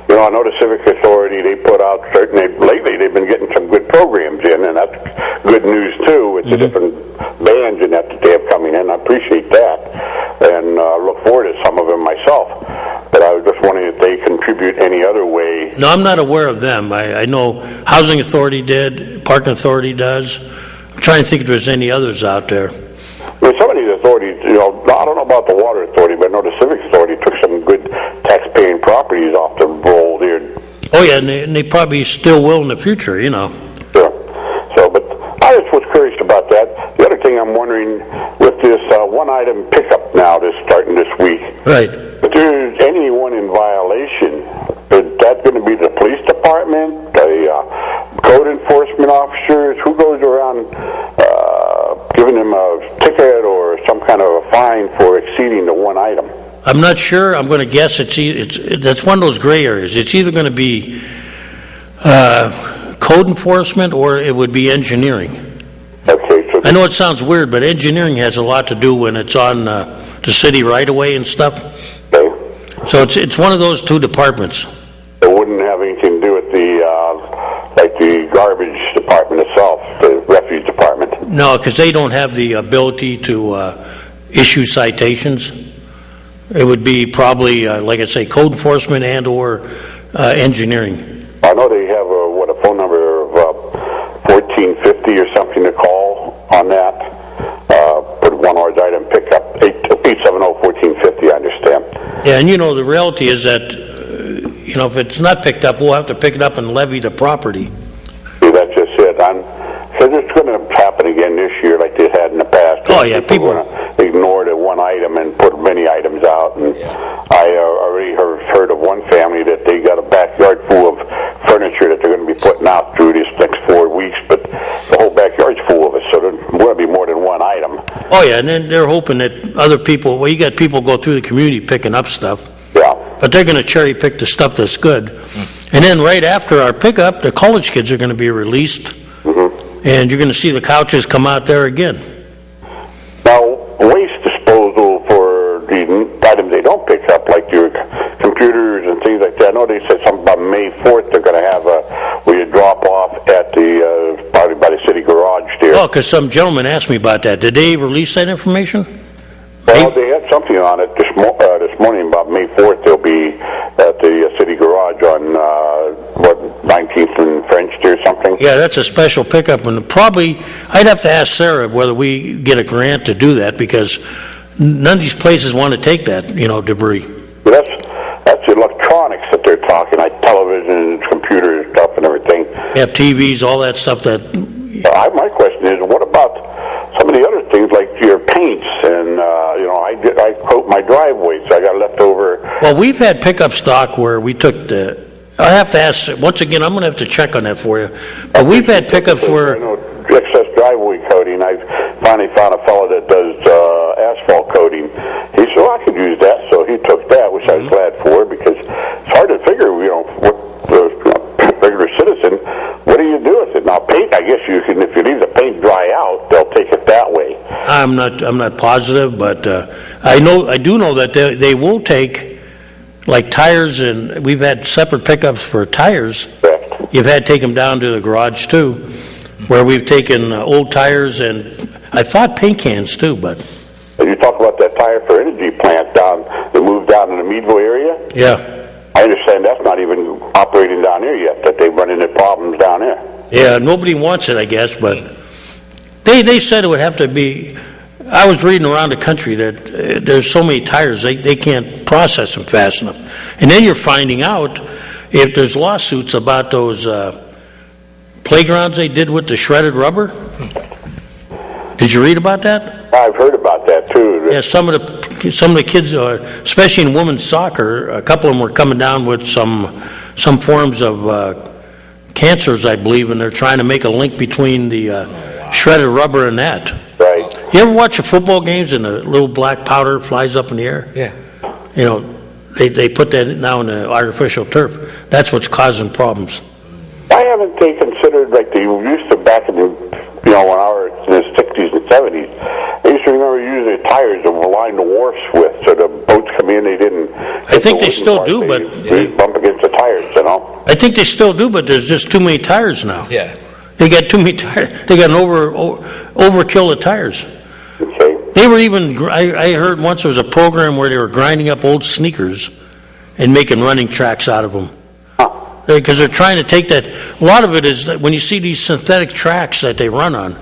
S8: you know, I know the Civic Authority, they put out lately they've been getting some good programs in, and that's good news, too, with the different bands and that they have coming in. I appreciate that, and look forward to some of them myself. But I was just wondering if they contribute any other way.
S1: No, I'm not aware of them. I know Housing Authority did, Parking Authority does. I'm trying to think if there's any others out there.
S8: I mean, some of these authorities, you know, I don't know about the Water Authority, but I know the Civic Authority took some good tax-paying properties off the roll there.
S1: Oh, yeah, and they probably still will in the future, you know.
S8: Sure. So, but I just was curious about that. The other thing I'm wondering, with this one-item pickup now that's starting this week,
S1: right?
S8: If there's anyone in violation, is that going to be the police department, the code enforcement officers? Who goes around giving them a ticket or some kind of a fine for exceeding the one item?
S1: I'm not sure. I'm going to guess that's one of those gray areas. It's either going to be code enforcement or it would be engineering.
S8: Okay. So
S1: I know it sounds weird, but engineering has a lot to do when it's on the city right-of-way and stuff.
S8: Okay.
S1: So it's one of those two departments.
S8: It wouldn't have anything to do with the like the garbage department itself, the refuge department.
S1: No, because they don't have the ability to issue citations. It would be probably, like I say, code enforcement and or engineering.
S8: I know they have a phone number of 1450 or something to call on that. Put one large item pickup 870-1450. I understand.
S1: Yeah, and you know the reality is that you know if it's not picked up, we'll have to pick it up and levy the property.
S8: See, that's just it. So it's going to happen again this year, like they had in the past.
S1: Oh yeah, people
S8: ignore the one item and put many items out. And I already heard of one family that they got a backyard full of furniture that they're going to be putting out through these next 4 weeks, but the whole backyard's full of it, so there's going to be more than one item.
S1: Oh yeah, and then they're hoping that other people. Well, you got people go through the community picking up stuff.
S8: Yeah.
S1: But they're going to cherry pick the stuff that's good, and then right after our pickup, the college kids are going to be released. And you're going to see the couches come out there again.
S8: Now, waste disposal for the items they don't pick up, like your computers and things like that. I know they said something about May 4th they're going to have where you drop off at the, probably by the city garage there.
S1: Oh, because some gentleman asked me about that. Did they release that information?
S8: Well, they had something on it this morning about May 4th. They'll be at the city garage on, 19th and French there or something?
S1: Yeah, that's a special pickup. And probably, I'd have to ask Sarah whether we get a grant to do that because none of these places want to take that, debris.
S8: Well, that's electronics that they're talking, like television, computer stuff and everything.
S1: Yeah, TVs, all that stuff that...
S8: my question is, what about some of the other things like your paints and, I coat my driveway, so I got leftover...
S1: Well, we've had pickup stock where we took I have to ask, once again, I'm going to have to check on that for you. But we've had pickups where...
S8: I know excess driveway coating. I finally found a fellow that does asphalt coating. He said, I could use that, so he took that, which I was glad for, because it's hard to figure, what the regular citizen, what do you do with it? Now, paint, I guess you can, if you leave the paint dry out, they'll take it that way.
S1: I'm not positive, but I do know that they will take... like tires, and we've had separate pickups for tires.
S8: Correct.
S1: You've had to take them down to the garage too, where we've taken old tires and I thought paint cans too, but...
S8: You talk about that tire for energy plant they moved down in the Meadville area?
S1: Yeah.
S8: I understand that's not even operating down there yet, that they've run into problems down there.
S1: Yeah, nobody wants it, I guess, but they said it would have to be I was reading around the country that there's so many tires, they can't process them fast enough. And then you're finding out if there's lawsuits about those playgrounds they did with the shredded rubber. Did you read about that?
S8: I've heard about that too.
S1: Yeah, some of the kids, especially in women's soccer, a couple of them were coming down with some forms of cancers, I believe, and they're trying to make a link between the shredded rubber and that.
S8: Right.
S1: You ever watch the football games and the little black powder flies up in the air?
S2: Yeah.
S1: You know, they put that now in the artificial turf. That's what's causing problems.
S8: Why haven't they considered, like they used to back in the, when I was in the 60s and 70s, they used to remember using the tires to line the wharfs with, so the boats come in, they didn't...
S1: I think they still do, but...
S8: They bump against the tires,
S1: I think they still do, but there's just too many tires now.
S2: Yeah.
S1: They got too many tires. They got an overkill of tires.
S8: Okay.
S1: They were even, I heard once there was a program where they were grinding up old sneakers and making running tracks out of them. Because they're trying to take that. A lot of it is that when you see these synthetic tracks that they run on,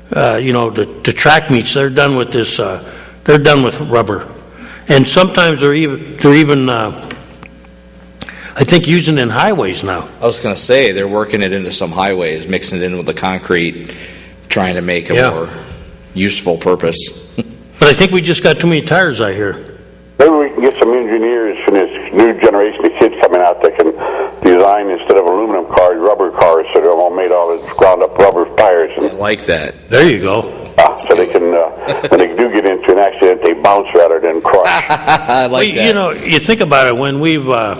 S1: the track meets, they're done with this. They're done with rubber, and sometimes they're even I think using it in highways now.
S2: I was going to say they're working it into some highways, mixing it in with the concrete, trying to make a more useful purpose.
S1: But I think we just got too many tires, I hear.
S8: Maybe we can get some engineers from this new generation of kids coming out that can design, instead of aluminum cars, rubber cars, so they're all made out of ground up rubber tires.
S2: I like that.
S1: There you go.
S8: So they can, when they do get into an accident, they bounce rather than crush.
S2: I like that.
S1: You think about it, when we've, what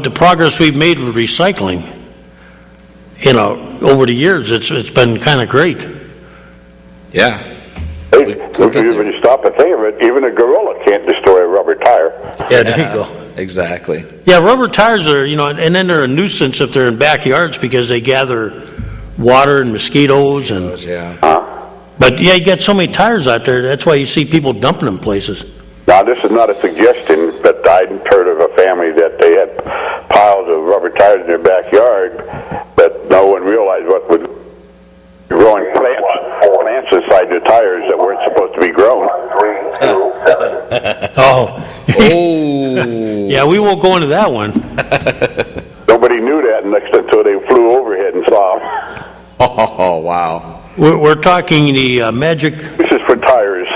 S1: the progress we've made with recycling, over the years, it's been kind of great.
S2: Yeah.
S8: Hey, when you stop and think of it, even a gorilla can't destroy a rubber tire.
S1: Yeah, there you go.
S2: Exactly.
S1: Yeah, rubber tires are, and then they're a nuisance if they're in backyards because they gather water and mosquitoes and. But yeah, you got so many tires out there. That's why you see people dumping them places.
S8: Now, this is not a suggestion, but I'd heard of a family that they had piles of rubber tires in their backyard, but no one realized what was growing plants inside the tires that weren't supposed to be grown.
S1: Yeah, we won't go into that one.
S8: Nobody knew that until they flew overhead and saw them.
S2: Oh, wow.
S1: We're talking the magic...
S8: This is for tires.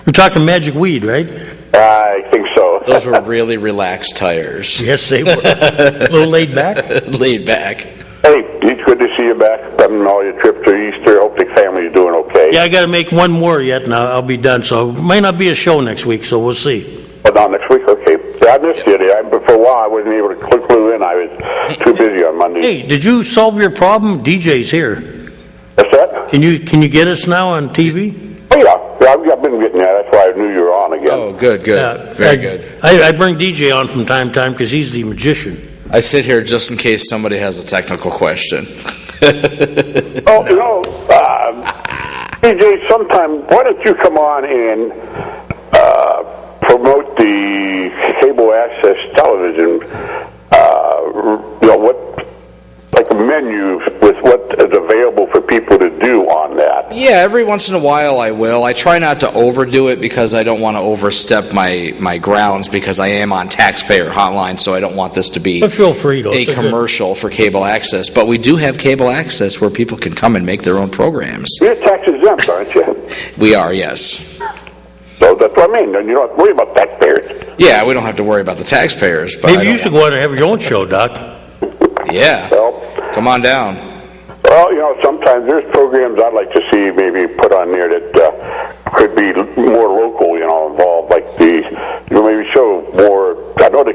S1: We're talking magic weed, right?
S8: I think so.
S2: Those were really relaxed tires.
S1: Yes, they were. A little laid back?
S2: Laid back.
S8: Hey, it's good to see you back from all your trips to Easter. Hope the family's doing okay.
S1: Yeah, I got to make one more yet, and I'll be done. So it might not be a show next week, so we'll see.
S8: Oh, not next week? Okay. Yeah, I missed you. But for a while, I wasn't able to clue in. I was too busy on Monday.
S1: Hey, did you solve your problem? DJ's here.
S8: What's that?
S1: Can you get us now on TV?
S8: Oh, yeah. I've been getting that. That's why I knew you were on again.
S2: Oh, good. Very good.
S1: I bring DJ on from time to time because he's the magician.
S2: I sit here just in case somebody has a technical question.
S8: DJ, sometime, why don't you come on and promote the cable access television, like a menu with what is available for people to do on that.
S2: Yeah, every once in a while I will. I try not to overdo it because I don't want to overstep my grounds, because I am on Taxpayer Hotline, so I don't want this to be
S1: but feel free, though.
S2: a commercial for cable access. But we do have cable access where people can come and make their own programs.
S8: You're tax exempt, aren't you?
S2: We are, yes.
S8: So that's what I mean. You don't have to worry about taxpayers.
S2: Yeah, we don't have to worry about the taxpayers. But
S1: maybe you should go out and have your own show, Doc.
S2: Yeah.
S8: Well,
S2: come on down.
S8: Well, sometimes there's programs I'd like to see maybe put on there that could be more local, involved, like maybe show more. I know the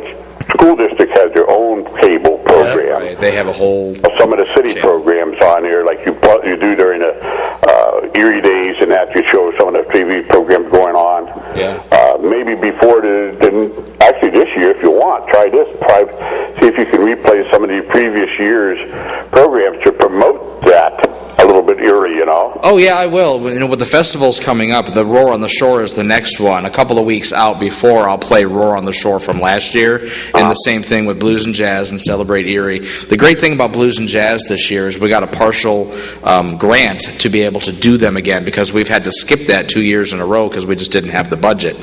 S8: school district has their own cable program.
S2: Yeah, right. They have a whole...
S8: Some of the city programs on here, like you do during the Erie days, and that you show some of the TV programs going on.
S2: Yeah.
S8: Maybe before actually this year, if you want, try this. See if you can replay some of the previous year's programs to promote that a little bit it Erie, you know?
S2: Oh, yeah, I will. With the festivals coming up, the Roar on the Shore is the next one. A couple of weeks out before, I'll play Roar on the Shore from last year, and the same thing with Blues and Jazz and Celebrate Erie. The great thing about Blues and Jazz this year is we got a partial grant to be able to do them again, because we've had to skip that 2 years in a row because we just didn't have the budget.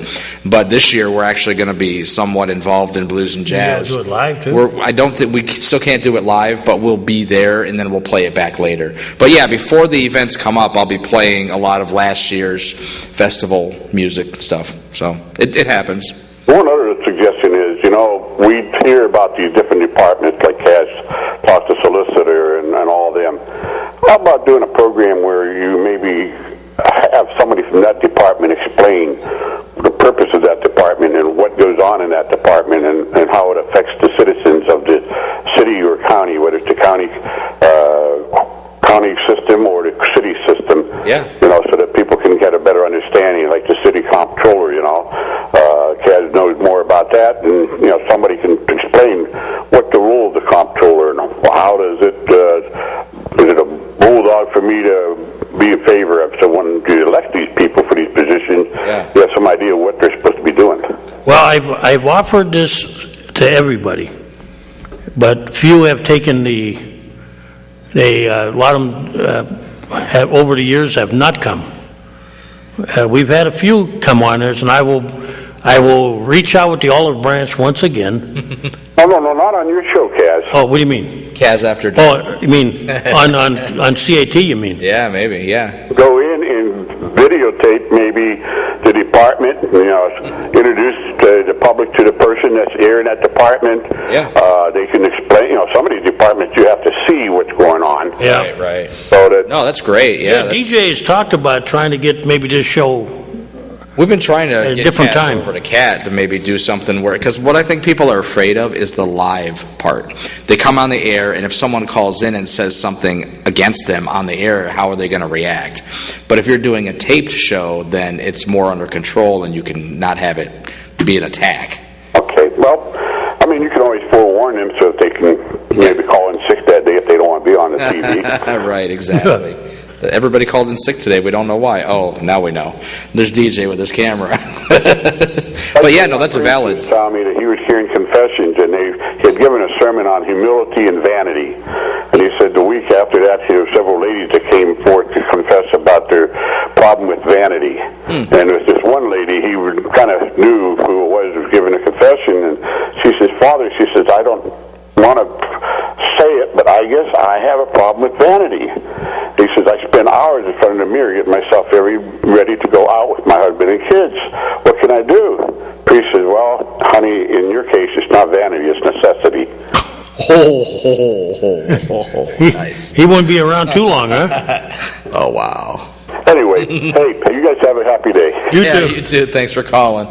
S2: But this year, we're actually going to be somewhat involved in Blues and Jazz.
S1: You do it live, too?
S2: I don't think we still can't do it live, but we'll be there, and then we'll play it back later. But yeah, before the events come up, I'll be playing a lot of last year's festival music stuff. So it happens.
S8: One other suggestion is, we hear about these different departments, like cash, talk to solicitor, and all them. How about doing a program where you maybe have somebody from that department explain the purpose of that department and what goes on in that department and how it affects the citizens of the city or county, whether it's the county system or the city system, so that people can get a better understanding, like the city comptroller, Kaz knows more about that, and, somebody can explain what the role of the comptroller, and how does it, is it a bulldog for me to be in favor of someone to elect these people for these positions? You have some idea what they're supposed to be doing.
S1: Well, I've offered this to everybody, but few have taken a lot of them have, over the years, have not come. We've had a few come on this, and I will reach out with the olive branch once again.
S8: No, not on your show, Kaz.
S1: Oh, what do you mean?
S2: Kaz After Dark.
S1: Oh, you mean on CAT, you mean?
S2: Yeah, maybe, yeah.
S8: Go in and videotape maybe the department, introduce the public to the person that's airing that department.
S2: Yeah.
S8: They can explain, some of these departments you have to see what's going on.
S1: Yeah.
S2: Right.
S8: So that,
S2: no, that's great, yeah.
S1: DJ's talked about trying to get maybe this show.
S2: We've been trying to get
S1: different
S2: Kaz
S1: time
S2: over to Cat to maybe do something where, because what I think people are afraid of is the live part. They come on the air, and if someone calls in and says something against them on the air, how are they going to react? But if you're doing a taped show, then it's more under control, and you can not have it be an attack.
S8: Okay, well, you can always forewarn them so that they can maybe call in sick that day if they don't want to be on the TV.
S2: Right, exactly. Everybody called in sick today. We don't know why. Oh, now we know. There's DJ with his camera. But yeah, no, that's a valid.
S8: He told me that he was hearing confessions, and he had given a sermon on humility and vanity. And he said the week after that, there were several ladies that came forth to confess about their problem with vanity. And there was this one lady, he kind of knew who it was giving a confession, and she says, Father, she says, I don't want to say it, but I guess I have a problem with vanity. He says, I spend hours in front of the mirror getting myself very ready to go out with my husband and kids. What can I do? Priest says, well, honey, in your case, it's not vanity, it's necessity.
S2: Nice.
S1: He won't be around too long, huh?
S2: Oh, wow.
S8: Anyway, hey, you guys have a happy day.
S1: You too.
S2: You too. Thanks for calling.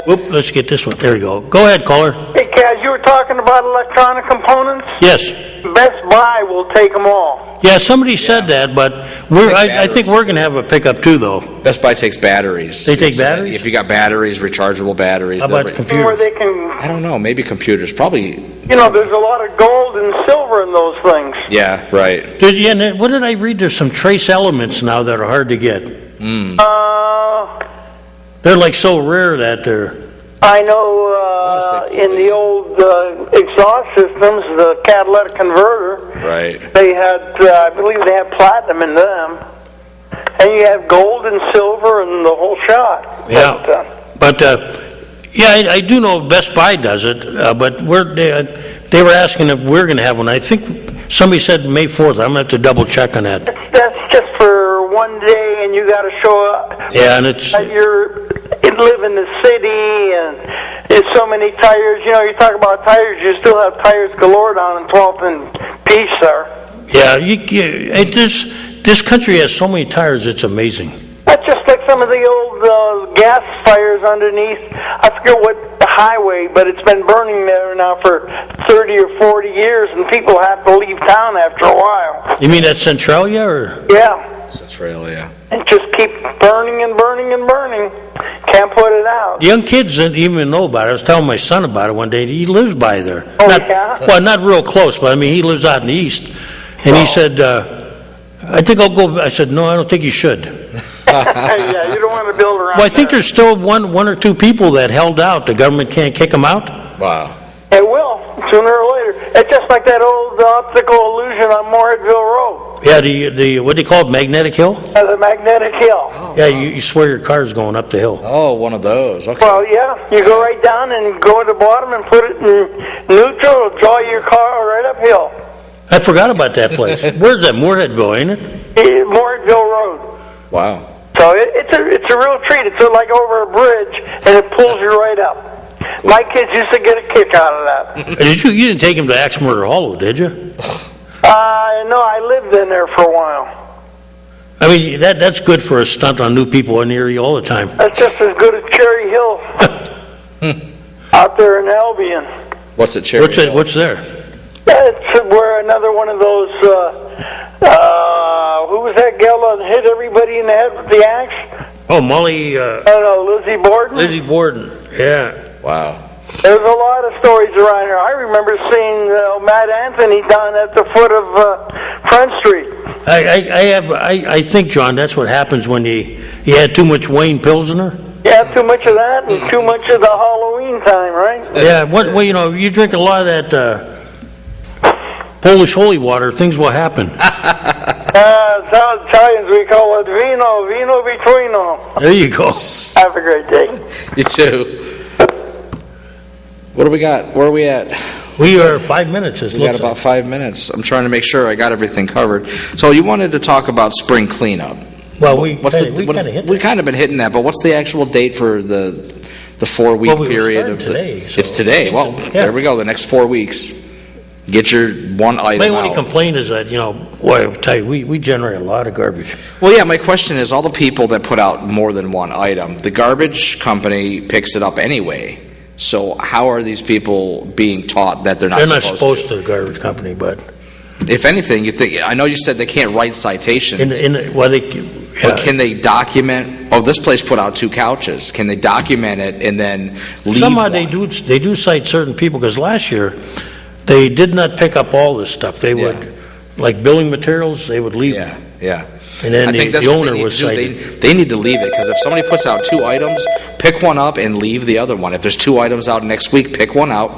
S1: Whoop, let's get this one. There we go. Go ahead, caller.
S4: Hey, Kaz, you were talking about electronic components?
S1: Yes.
S4: Best Buy will take them all.
S1: Yeah, somebody said that, but I think we're going to have a pickup too, though.
S2: Best Buy takes batteries.
S1: They take batteries?
S2: If you got batteries, rechargeable batteries.
S1: How about computers?
S4: Where they can...
S2: I don't know. Maybe computers. Probably...
S4: there's a lot of gold and silver in those things.
S2: Yeah, right.
S1: What did I read? There's some trace elements now that are hard to get. They're like so rare that they're...
S4: I know in the old exhaust systems, the catalytic converter,
S2: right.
S4: They had, I believe they had platinum in them. And you have gold and silver and the whole shot.
S1: Yeah. But I do know Best Buy does it, but they were asking if we're going to have one. I think somebody said May 4th. I'm going to have to double check on that.
S4: That's just for one day, and you got to show up.
S1: Yeah, and it's...
S4: You live in the city, and there's so many tires. You talk about tires, you still have tires galore down in 12th and Peace there.
S1: Yeah, this country has so many tires, it's amazing.
S4: That's just like some of the old gas fires underneath. I forget what highway, but it's been burning there now for 30 or 40 years, and people have to leave town after a while.
S1: You mean at Centralia, or?
S4: Yeah.
S2: Centralia.
S4: And just keep burning and burning and burning. Can't put it out.
S1: Young kids didn't even know about it. I was telling my son about it one day. He lives by there.
S4: Oh, yeah?
S1: Well, not real close, but he lives out in the east. And he said, I think I'll go. I said, no, I don't think you should.
S4: Yeah, you don't want to build around
S1: Well, I think
S4: there.
S1: there's still one or two people that held out. The government can't kick them out.
S2: Wow.
S4: It will, sooner or later. It's just like that old optical illusion on Moorheadville Road.
S1: Yeah, the what do you call it, magnetic hill?
S4: The magnetic hill.
S1: Yeah, you swear your car's going up the hill.
S2: Oh, one of those. Okay.
S4: Well, yeah, you go right down and go at the bottom and put it in neutral, it'll draw your car right uphill.
S1: I forgot about that place. Where's that? Moorheadville, ain't it?
S4: Moorheadville Road.
S2: Wow.
S4: So it's a real treat. It's like over a bridge, and it pulls you right up. My kids used to get a kick out of that.
S1: You didn't take him to Axmurder Hollow, did you?
S4: No, I lived in there for a while.
S1: I mean, that's good for a stunt on new people in Erie all the time.
S4: That's just as good as Cherry Hill out there in Albion.
S2: What's it, Cherry Hill?
S1: What's there?
S4: It's where another one of those, who was that gal that hit everybody in the head with the axe?
S1: Oh, Molly.
S4: Lizzie Borden.
S1: Lizzie Borden. Yeah.
S2: Wow.
S4: There's a lot of stories around here. I remember seeing Matt Anthony down at the foot of Front Street.
S1: I think, John, that's what happens when you had too much Wayne Pilsner.
S4: Yeah, too much of that and too much of the Halloween time, right?
S1: Yeah. Well, you drink a lot of that Polish holy water, things will happen.
S4: Italians, we call it vino vitruino.
S1: There you go.
S4: Have a great day.
S2: You too. What do we got? Where are we at?
S1: We are 5 minutes.
S2: We got about 5 minutes. I'm trying to make sure I got everything covered. So you wanted to talk about spring cleanup.
S1: Well, we kind of hit that.
S2: We've kind of been hitting that, but what's the actual date for the 4-week period of
S1: today?
S2: It's today. Well, there we go. The next 4 weeks. Get your one item
S1: My only
S2: out.
S1: complaint is that, boy, I tell you, we generate a lot of garbage.
S2: Well, yeah, my question is, all the people that put out more than one item, the garbage company picks it up anyway. So how are these people being taught that they're not supposed
S1: to, the garbage company, but...
S2: If anything, you think, I know you said they can't write citations. But can they document, this place put out 2 couches. Can they document it and then leave
S1: Somehow
S2: one?
S1: they do cite certain people, because last year, they did not pick up all this stuff. They would, like building materials, they would leave them.
S2: Yeah.
S1: And then
S2: I think
S1: the
S2: that's what
S1: owner
S2: they need
S1: was
S2: to do.
S1: cited.
S2: They need to leave it, because if somebody puts out 2 items, pick one up and leave the other one. If there's 2 items out next week, pick one out,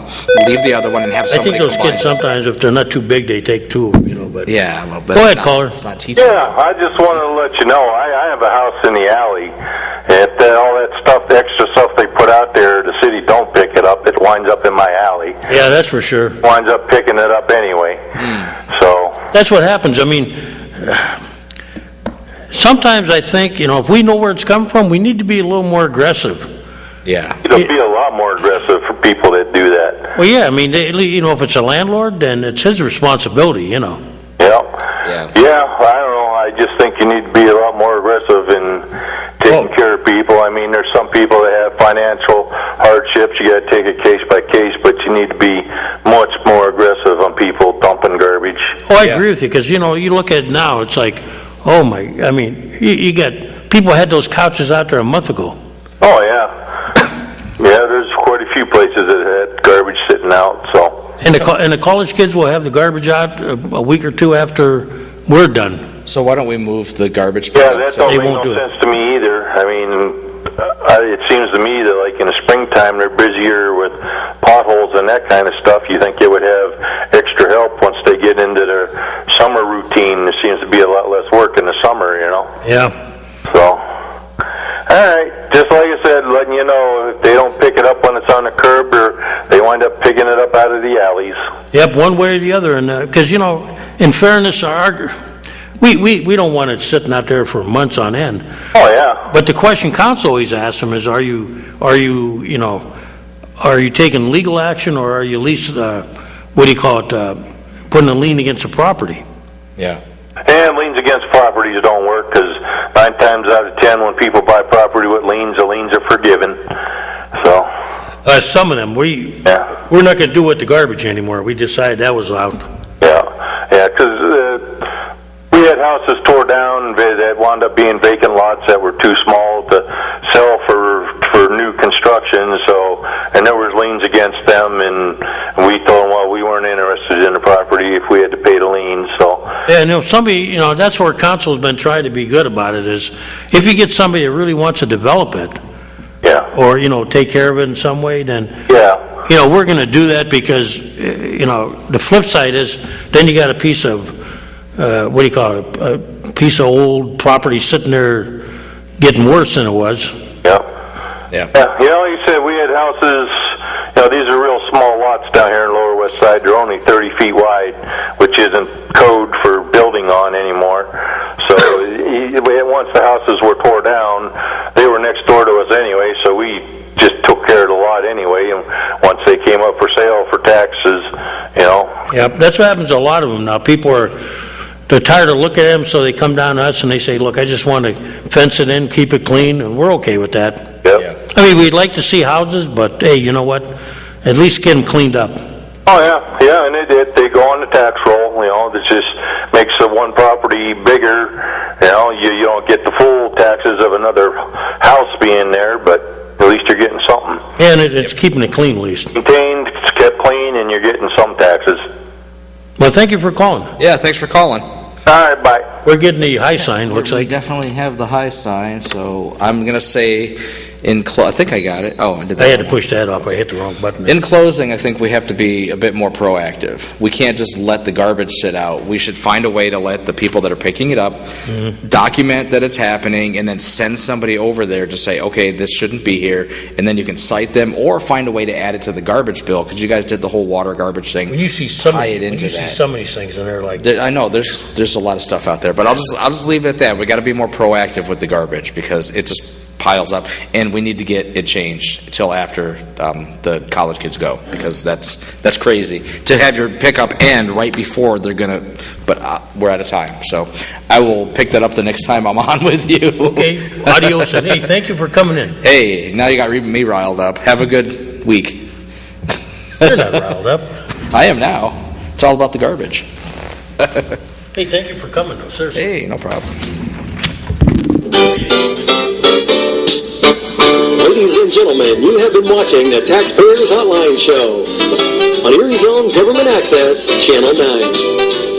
S2: leave the other one, and have
S1: I
S2: somebody
S1: think those
S2: combine
S1: kids
S2: it.
S1: sometimes, if they're not too big, they take 2, but...
S2: Yeah, well, but
S1: go ahead, caller.
S2: It's not teaching.
S6: Yeah, I just wanted to let you know, I have a house in the alley. If all that stuff, the extra stuff they put out there, the city don't pick it up, it winds up in my alley.
S1: Yeah, that's for sure.
S6: Winds up picking it up anyway. So
S1: That's what happens. I mean, sometimes I think, if we know where it's come from, we need to be a little more aggressive.
S2: Yeah.
S6: it'll be a lot more aggressive for people that do that.
S1: Well, yeah, I mean, if it's a landlord, then it's his responsibility,
S6: Yeah.
S2: Yeah.
S6: Yeah, I don't know. I just think you need to be a lot more aggressive in taking care of people. I mean, there's some people that have financial hardships. You got to take it case by case, but you need to be much more aggressive on people dumping garbage.
S1: Oh, I agree with you, because, you look at it now, it's like, you got, people had those couches out there a month ago.
S6: Oh, yeah. Yeah, there's quite a few places that had garbage sitting out, so.
S1: And the college kids will have the garbage out a week or 2 after we're done.
S2: So why don't we move the garbage?
S6: Yeah, that don't
S1: They
S6: make
S1: won't
S6: no
S1: do it.
S6: sense to me either. I mean, it seems to me that like in the springtime they're busier with potholes and that kind of stuff. You think they would have extra help once they get into their summer routine. There seems to be a lot less work in the summer,
S1: Yeah.
S6: So, all right, just like I said, letting you know, if they don't pick it up when it's on the curb, or they wind up picking it up out of the alleys.
S1: Yep, one way or the other, and because in fairness, we don't want it sitting out there for months on end.
S6: Oh yeah.
S1: But the question council always asks them is, are you taking legal action, or are you at least putting a lien against the property?
S2: Yeah.
S6: And liens against properties don't work, because 9 times out of 10 when people buy property with liens, the liens are forgiven. So.
S1: Some of them, we're not going to do with the garbage anymore. We decided that was out.
S6: Yeah, because we had houses tore down that wound up being vacant lots that were too small to sell for new construction. So, and there was liens against them, and we told them, well, we weren't interested in the property if we had to pay the liens. So.
S1: Yeah, somebody, that's where council's been trying to be good about it, is if you get somebody that really wants to develop it,
S6: Yeah.
S1: or, take care of it in some way, then,
S6: Yeah.
S1: we're going to do that because, the flip side is, then you got a piece of, what do you call it, a piece of old property sitting there getting worse than it was.
S6: Yeah.
S2: Yeah.
S6: Yeah. Like you said, we had houses, these are real small lots down here in Lower West Side. They're only 30 feet wide, which isn't code for building on anymore. So once the houses were tore down, they were next door to us anyway, so we just took care of the lot anyway. And once they came up for sale for taxes,
S1: Yeah, that's what happens to a lot of them now. They're tired of looking at them, so they come down to us and they say, look, I just want to fence it in, keep it clean, and we're okay with that.
S6: Yep.
S1: I mean, we'd like to see houses, but hey, you know what? At least get them cleaned up.
S6: Oh, yeah, and they go on the tax roll, that just makes the one property bigger. You don't get the full taxes of another house being there, but at least you're getting something.
S1: Yeah, and it's keeping it clean, at least.
S6: Contained, it's kept clean, and you're getting some taxes.
S1: Well, thank you for calling.
S2: Yeah, thanks for calling.
S6: All right, bye.
S1: We're getting the high sign, looks
S2: We
S1: like.
S2: definitely have the high sign, so I'm going to say I think I got it. Oh, I did that.
S1: I had to push that off. I hit the wrong button.
S2: In closing, I think we have to be a bit more proactive. We can't just let the garbage sit out. We should find a way to let the people that are picking it up document that it's happening, and then send somebody over there to say, okay, this shouldn't be here, and then you can cite them, or find a way to add it to the garbage bill, because you guys did the whole water garbage thing.
S1: When you see some of
S2: some
S1: of these things, and they're like,
S2: I know there's a lot of stuff out there, but I'll just leave it at that. We got to be more proactive with the garbage, because it just piles up, and we need to get it changed until after the college kids go, because that's crazy to have your pickup end right before they're gonna. But we're out of time, so I will pick that up the next time I'm on with you.
S1: okay, adios, and hey, thank you for coming in.
S2: Hey, now you got me riled up. Have a good week.
S1: You're not riled up.
S2: I am now. It's all about the garbage.
S1: Hey, thank you for coming, though, seriously.
S2: Hey, no problem.
S3: Ladies and gentlemen, you have been watching the Taxpayers Hotline Show on Erie's own Government Access, Channel 9.